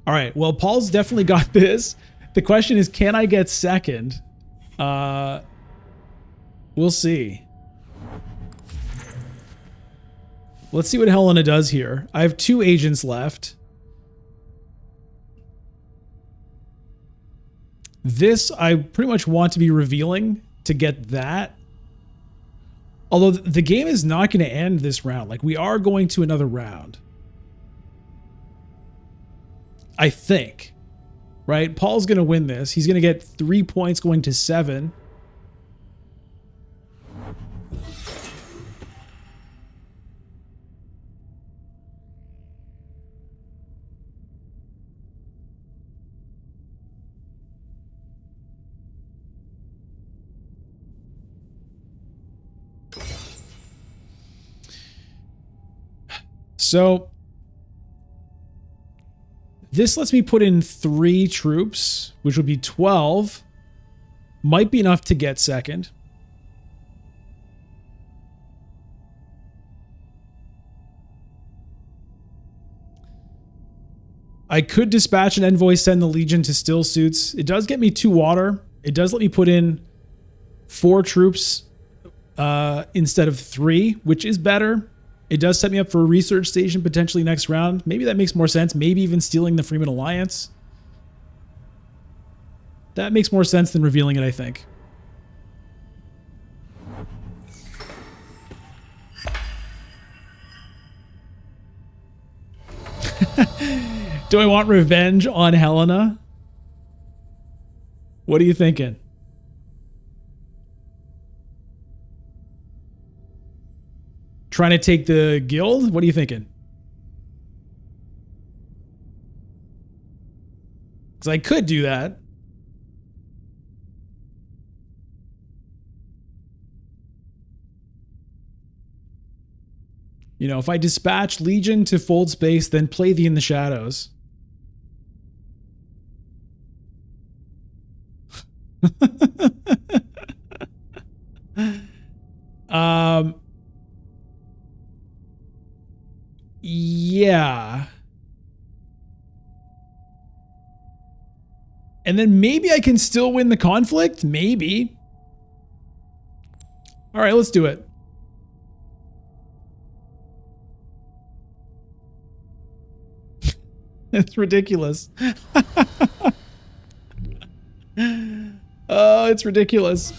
All right, well, Paul's definitely got this. The question is, can I get second? We'll see. Let's see what Helena does here. I have 2 agents left. This, I pretty much want to be revealing to get that. Although the game is not going to end this round. Like, we are going to another round. I think, right? Paul's going to win this. He's going to get 3 points going to 7. So this lets me put in 3 troops, which would be 12. Might be enough to get second. I could dispatch an envoy, send the Legion to still suits. It does get me 2 water. It does let me put in 4 troops instead of 3, which is better. It does set me up for a research station potentially next round. Maybe that makes more sense. Maybe even stealing the Freeman Alliance. That makes more sense than revealing it, I think. Do I want revenge on Helena? What are you thinking? Trying to take the guild? What are you thinking? Because I could do that. You know, if I dispatch Legion to fold space, then play the In the Shadows. Yeah. And then maybe I can still win the conflict? Maybe. All right, let's do it. It's ridiculous. Oh, it's ridiculous.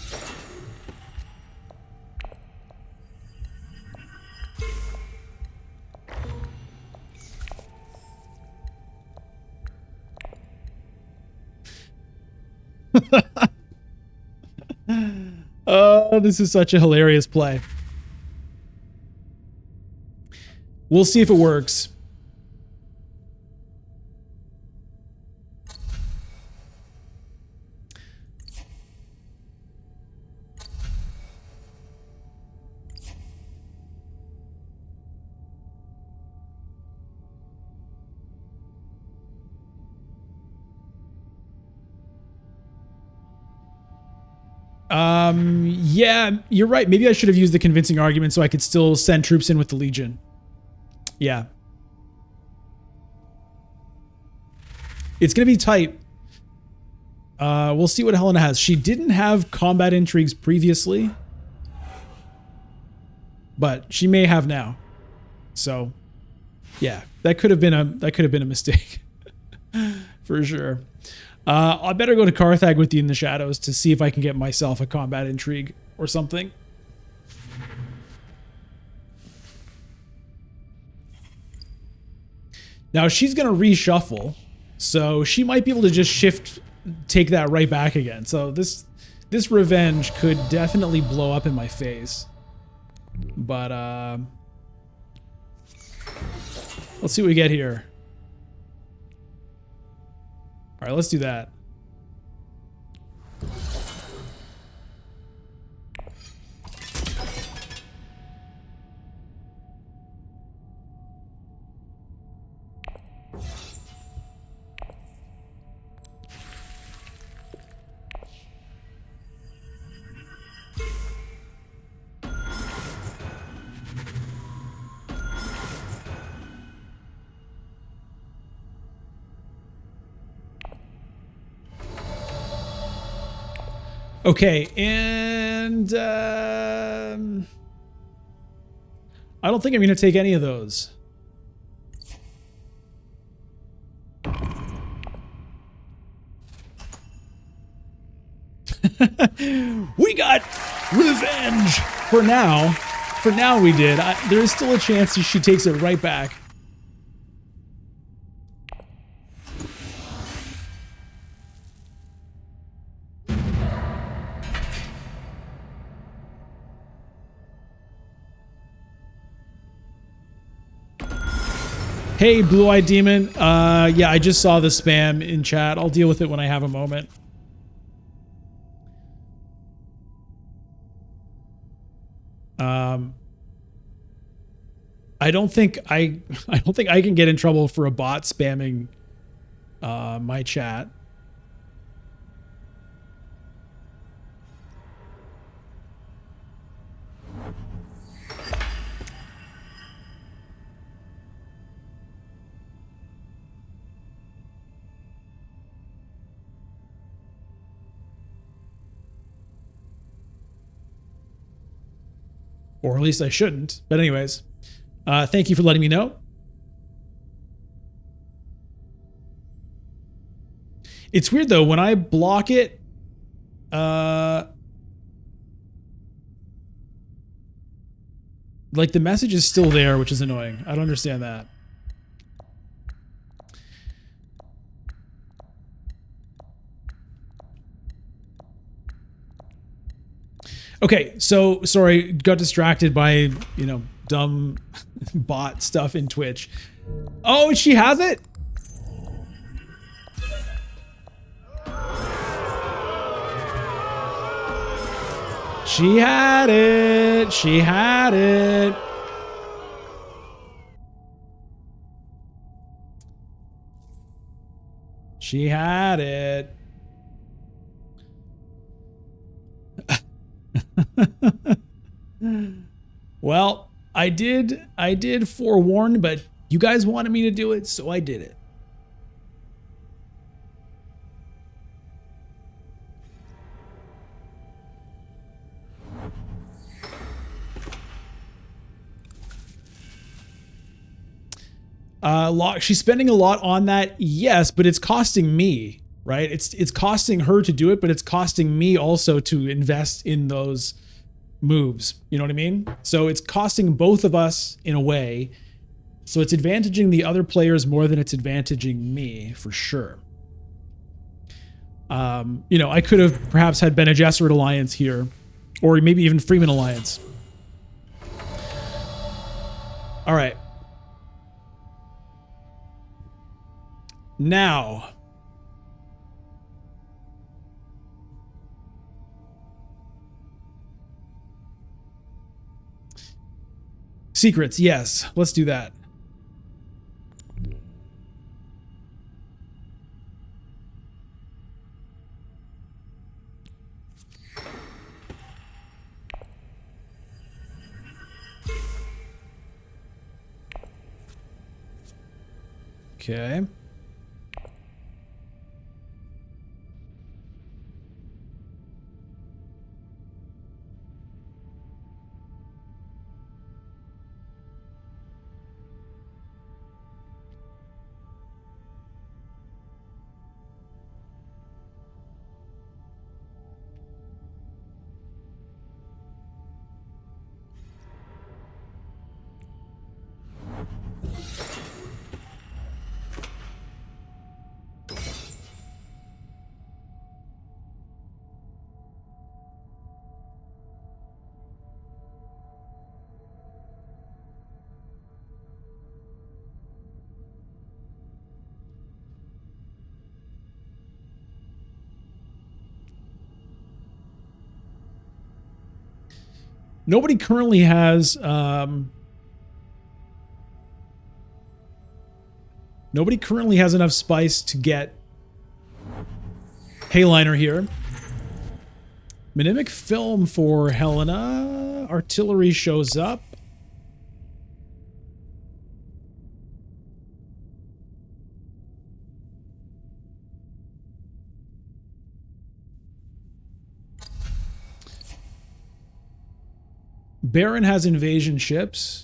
Oh, this is such a hilarious play. We'll see if it works. Yeah, you're right. Maybe I should have used the convincing argument so I could still send troops in with the Legion. Yeah. It's going to be tight. We'll see what Helena has. She didn't have combat intrigues previously, but she may have now. So yeah, that could have been a mistake for sure. I better go to Carthag with you in the shadows to see if I can get myself a combat intrigue or something. Now she's going to reshuffle, so she might be able to just take that right back again. So this revenge could definitely blow up in my face. But let's see what we get here. All right, let's do that. Okay, and I don't think I'm going to take any of those. We got revenge for now. For now we did. There is still a chance she takes it right back. Hey, Blue-Eyed Demon. Yeah, I just saw the spam in chat. I'll deal with it when I have a moment. I don't think I can get in trouble for a bot spamming my chat. Or at least I shouldn't. But anyways, thank you for letting me know. It's weird though, when I block it, like the message is still there, which is annoying. I don't understand that. Okay, so sorry, got distracted by, dumb bot stuff in Twitch. Oh, she has it? She had it. She had it. She had it. Well, I did forewarn, but you guys wanted me to do it, so I did it. She's spending a lot on that, yes, but it's costing me, right? It's costing her to do it, but it's costing me also to invest in those moves. You know what I mean? So it's costing both of us in a way. So it's advantaging the other players more than it's advantaging me, for sure. I could have perhaps had Bene Gesserit Alliance here, or maybe even Freeman Alliance. All right. Now, secrets, yes, let's do that. Okay. Nobody currently has enough spice to get Hayliner here. Minimic film for Helena. Artillery shows up. Baron has invasion ships.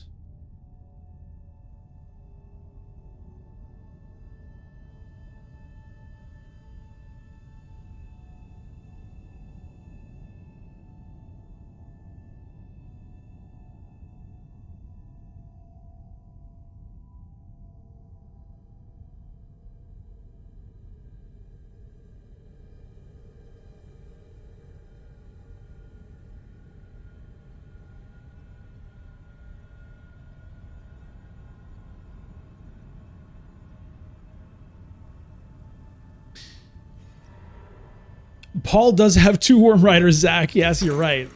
Paul does have 2 Worm Riders, Zach. Yes, you're right.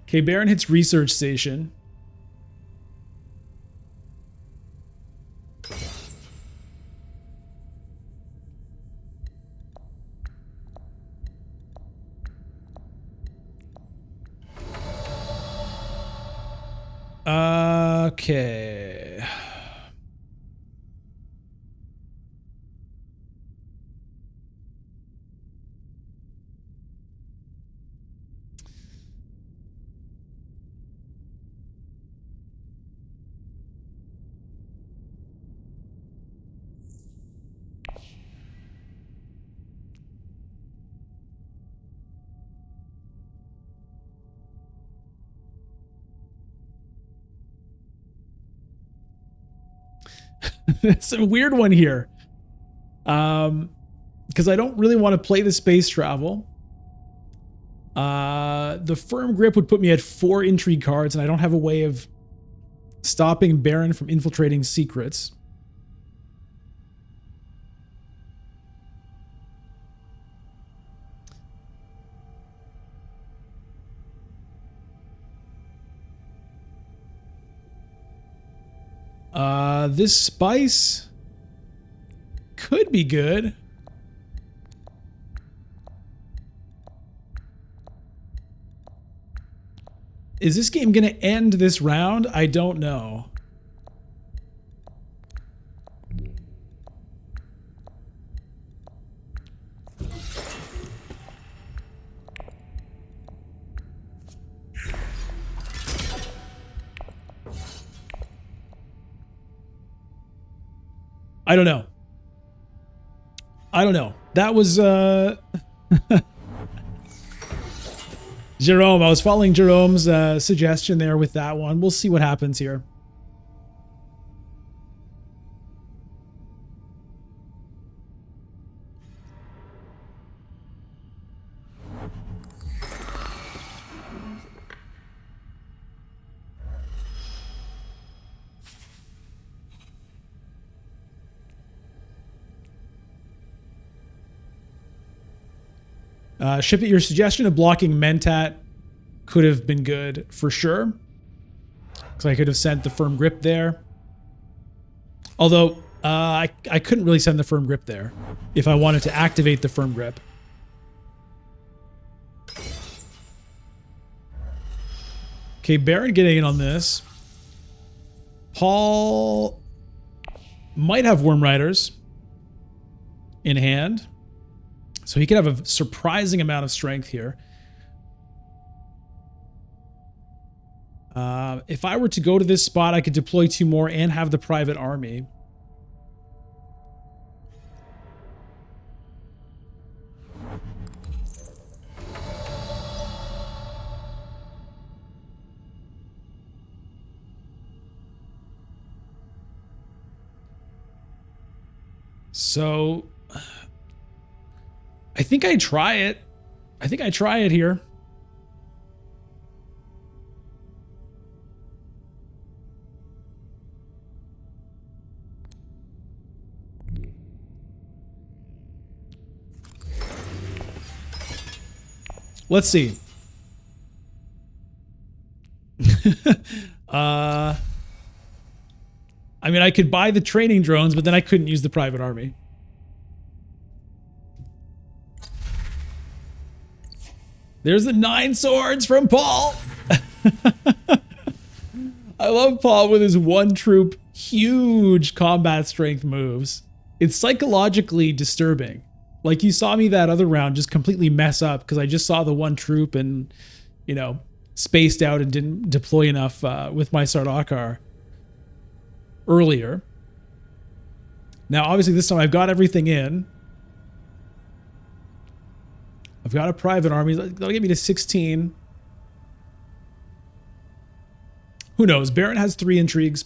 Okay, Baron hits research station. Okay. It's a weird one here. Because I don't really want to play the space travel. The firm grip would put me at 4 intrigue cards, and I don't have a way of stopping Baron from infiltrating secrets. This spice could be good. Is this game going to end this round? I don't know. I don't know. I don't know. That was Jerome. I was following Jerome's suggestion there with that one. We'll see what happens here. Ship it. Your suggestion of blocking Mentat could have been good for sure. Because I could have sent the firm grip there. Although, I couldn't really send the firm grip there if I wanted to activate the firm grip. Okay, Baron getting in on this. Paul might have Worm Riders in hand. So he could have a surprising amount of strength here. If I were to go to this spot, I could deploy 2 more and have the private army. So I think I try it. I think I try it here. Let's see. I mean, I could buy the training drones, but then I couldn't use the private army. There's the 9 swords from Paul. I love Paul with his 1 troop, huge combat strength moves. It's psychologically disturbing. Like, you saw me that other round just completely mess up because I just saw the 1 troop and, you know, spaced out and didn't deploy enough with my Sardaukar earlier. Now, obviously, this time I've got everything in. I've got a private army. That'll get me to 16. Who knows? Baron has 3 intrigues.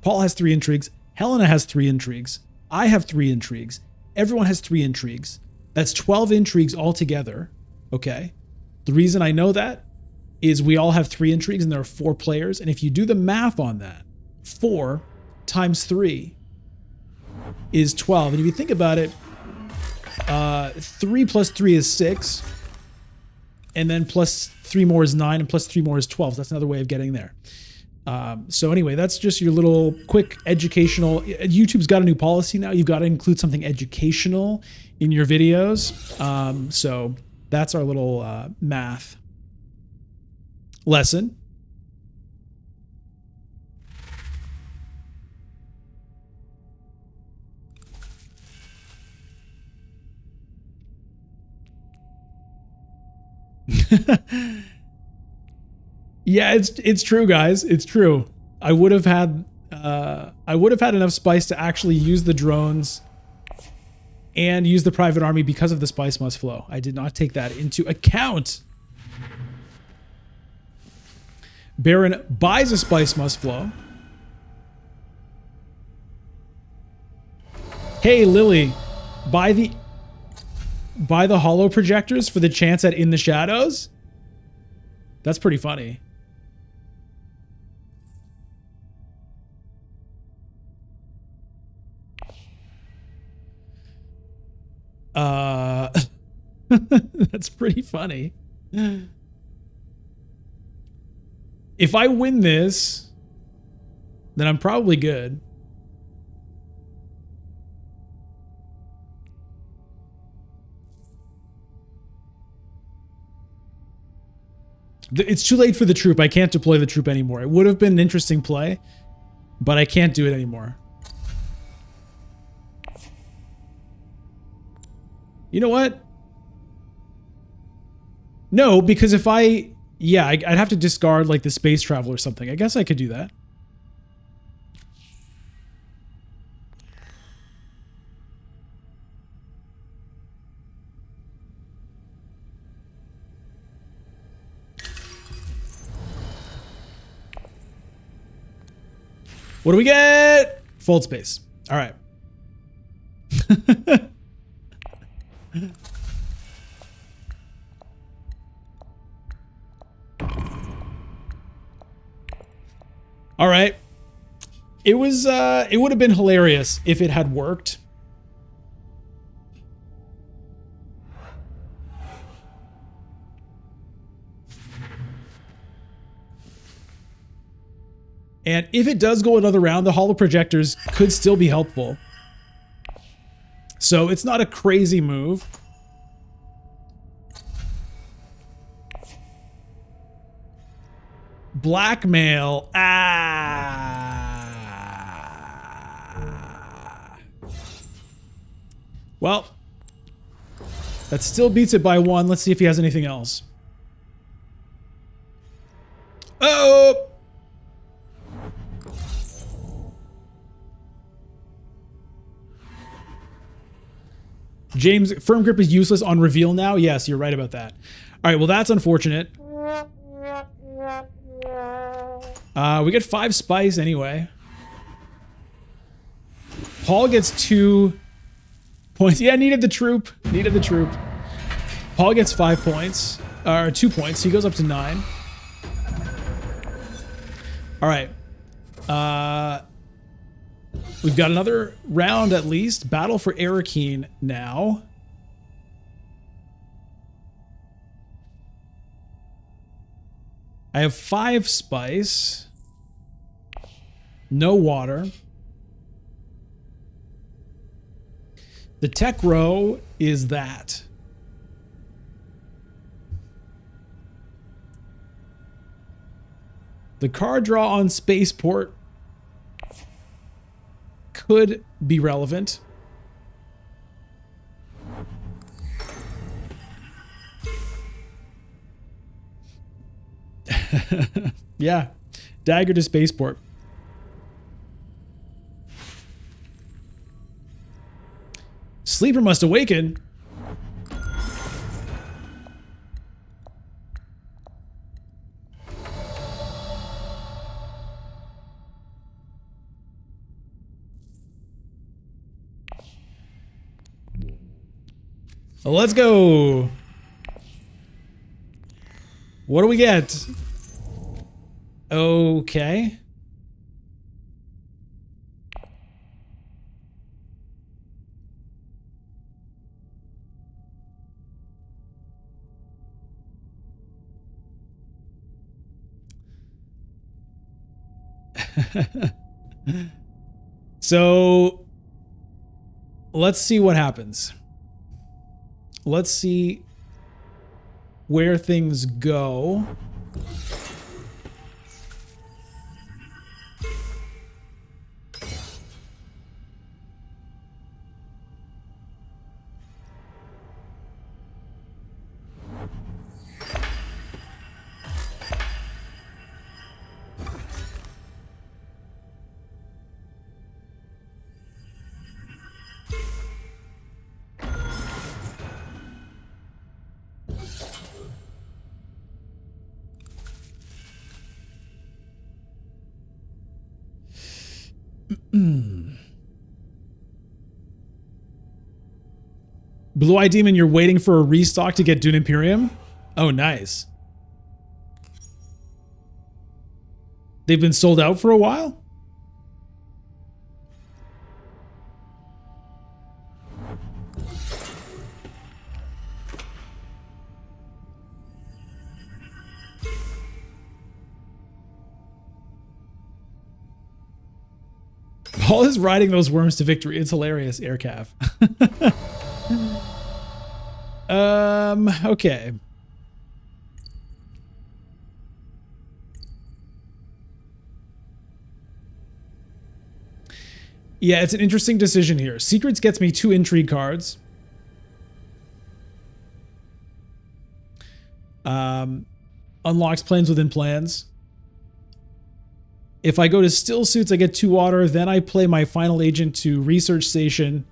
Paul has 3 intrigues. Helena has 3 intrigues. I have 3 intrigues. Everyone has 3 intrigues. That's 12 intrigues altogether. Okay. The reason I know that is we all have 3 intrigues and there are 4 players. And if you do the math on that, 4 times 3 is 12. And if you think about it, 3 plus 3 is 6. And then plus 3 more is 9. And plus 3 more is 12. So that's another way of getting there. So anyway, that's just your little quick educational. YouTube's got a new policy now. You've got to include something educational in your videos. So that's our little math lesson. Yeah, it's true, guys. It's true. I would have had enough spice to actually use the drones and use the private army because of the spice must flow. I did not take that into account. Baron buys a spice must flow. Hey, Lily, buy the holo projectors for the chance at In the Shadows. That's pretty funny. That's pretty funny. If I win this, then I'm probably good. It's too late for the troop. I can't deploy the troop anymore. It would have been an interesting play, but I can't do it anymore. You know what? No, because if I'd have to discard like the space travel or something. I guess I could do that. What do we get? Fold space. All right. All right. It would have been hilarious if it had worked. And if it does go another round, the holo projectors could still be helpful. So it's not a crazy move. Blackmail. Well, that still beats it by 1. Let's see if he has anything else. Oh! James, firm grip is useless on reveal now. Yes, you're right about that. All right, well, that's unfortunate. We get 5 spice anyway. Paul gets 2 points. Yeah, needed the troop. Needed the troop. Paul gets 5 points. Or 2 points. He goes up to 9. All right. We've got another round at least. Battle for Arakeen now. I have 5 spice. No water. The tech row is that. The card draw on spaceport could be relevant. Yeah, dagger to spaceport. Sleeper must awaken. Let's go. What do we get? Okay. So let's see what happens. Let's see where things go. Blue-Eye Demon, you're waiting for a restock to get Dune Imperium? Oh, nice. They've been sold out for a while? Paul is riding those worms to victory. It's hilarious, Aircav. Okay. Yeah, it's an interesting decision here. Secrets gets me 2 intrigue cards. Unlocks plans within plans. If I go to still suits, I get 2 water. Then I play my final agent to research station,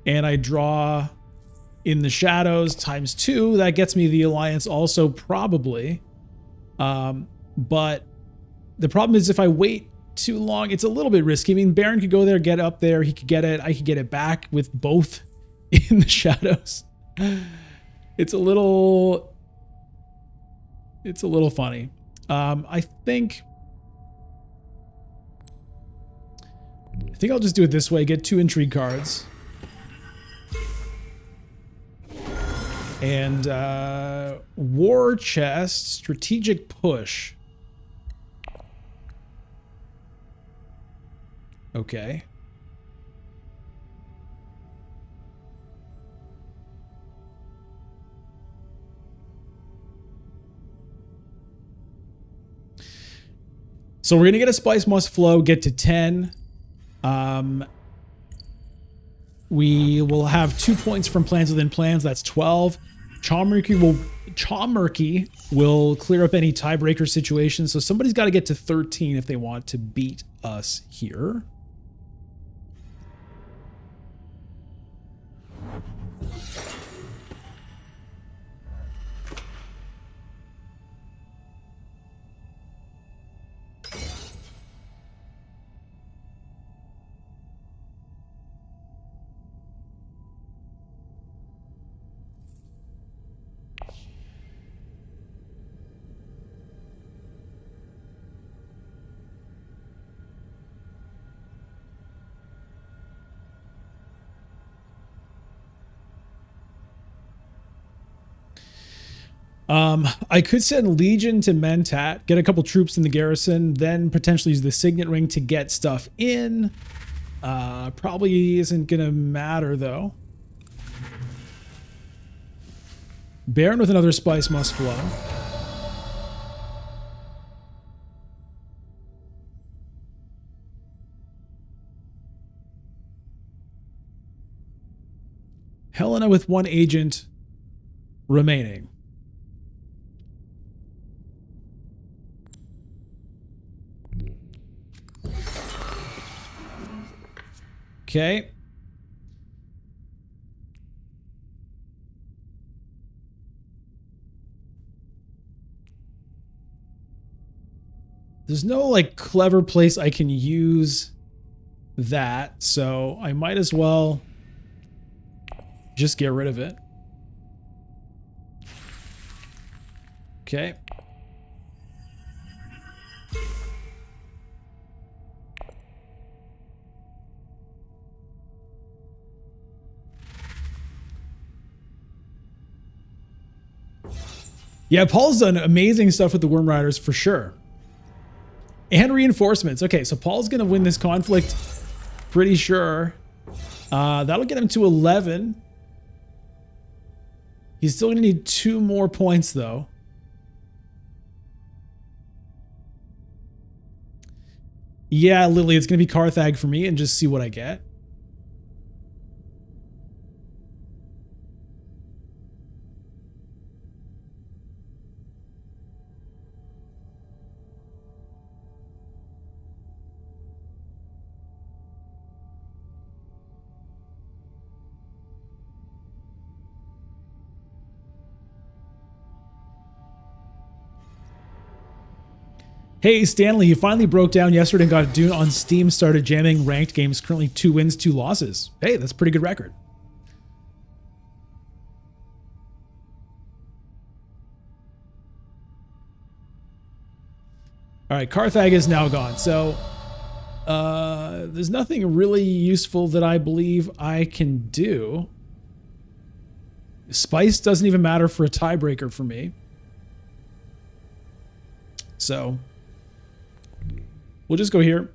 and I draw in the shadows times 2. That gets me the alliance also probably. But the problem is if I wait too long, it's a little bit risky. I mean, Baron could go there, get up there. He could get it. I could get it back with both in the shadows. It's a little funny. I think I'll just do it this way. Get 2 intrigue cards. And war chest, strategic push. Okay. So we're going to get a Spice Must Flow, get to 10. We will have 2 points from plans within plans. That's 12. Chawmurky will clear up any tiebreaker situations. So somebody's got to get to 13 if they want to beat us here. I could send Legion to Mentat, get a couple troops in the garrison, then potentially use the Signet Ring to get stuff in. Probably isn't gonna matter though. Baron with another spice must flow. Helena with one agent remaining. Okay. There's no like clever place I can use that, so I might as well just get rid of it. Okay. Yeah, Paul's done amazing stuff with the Worm Riders for sure. And reinforcements. Okay, so Paul's going to win this conflict, pretty sure. That'll get him to 11. He's still going to need 2 more points, though. Yeah, Lily, it's going to be Carthag for me and just see what I get. Hey, Stanley, you finally broke down yesterday and got Dune on Steam, started jamming ranked games, currently 2 wins, 2 losses. Hey, that's a pretty good record. All right, Carthag is now gone. So there's nothing really useful that I believe I can do. Spice doesn't even matter for a tiebreaker for me. So we'll just go here.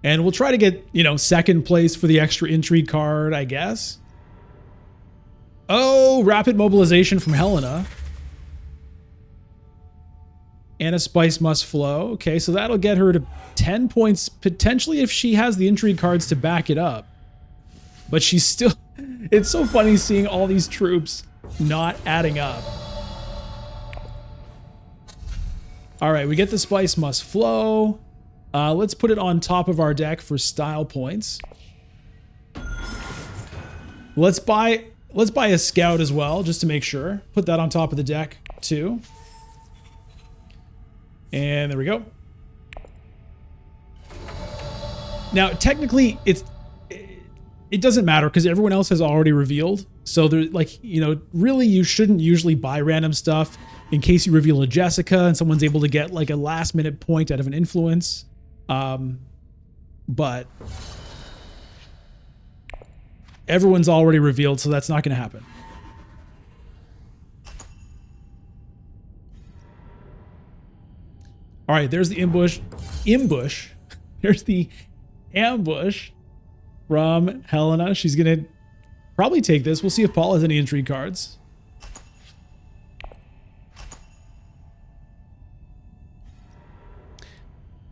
And we'll try to get, you know, second place for the extra intrigue card, I guess. Oh, rapid mobilization from Helena. And a spice must flow. Okay, so that'll get her to 10 points, potentially if she has the intrigue cards to back it up. But she's still... It's so funny seeing all these troops not adding up. All right, we get the spice must flow. Let's put it on top of our deck for style points. Let's buy a scout as well, just to make sure. Put that on top of the deck too. And there we go. Now, technically, it doesn't matter because everyone else has already revealed. So there's like, you know, really you shouldn't usually buy random stuff in case you reveal a Jessica and someone's able to get like a last minute point out of an influence. But everyone's already revealed, so that's not going to happen. All right, there's the ambush. There's the ambush from Helena. She's going to probably take this. We'll see if Paul has any intrigue cards.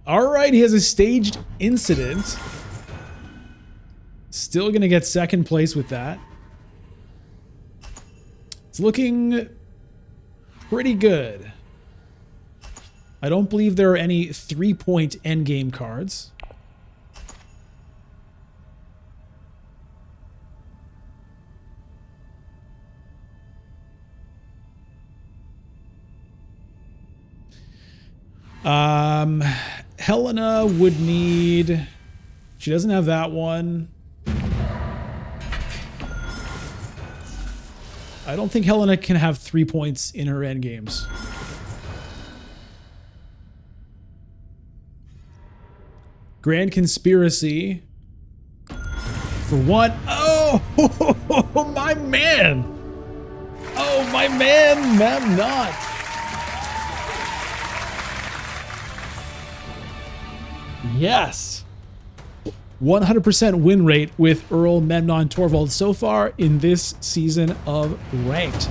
All right, he has a staged incident. Still going to get second place with that. It's looking pretty good. I don't believe there are any 3-point endgame cards. Helena would need... She doesn't have that one. I don't think Helena can have 3 points in her endgames. Grand Conspiracy. For one. Oh, my man. Oh, my man, Memnon. Yes. 100% win rate with Earl Memnon Torvald so far in this season of Ranked.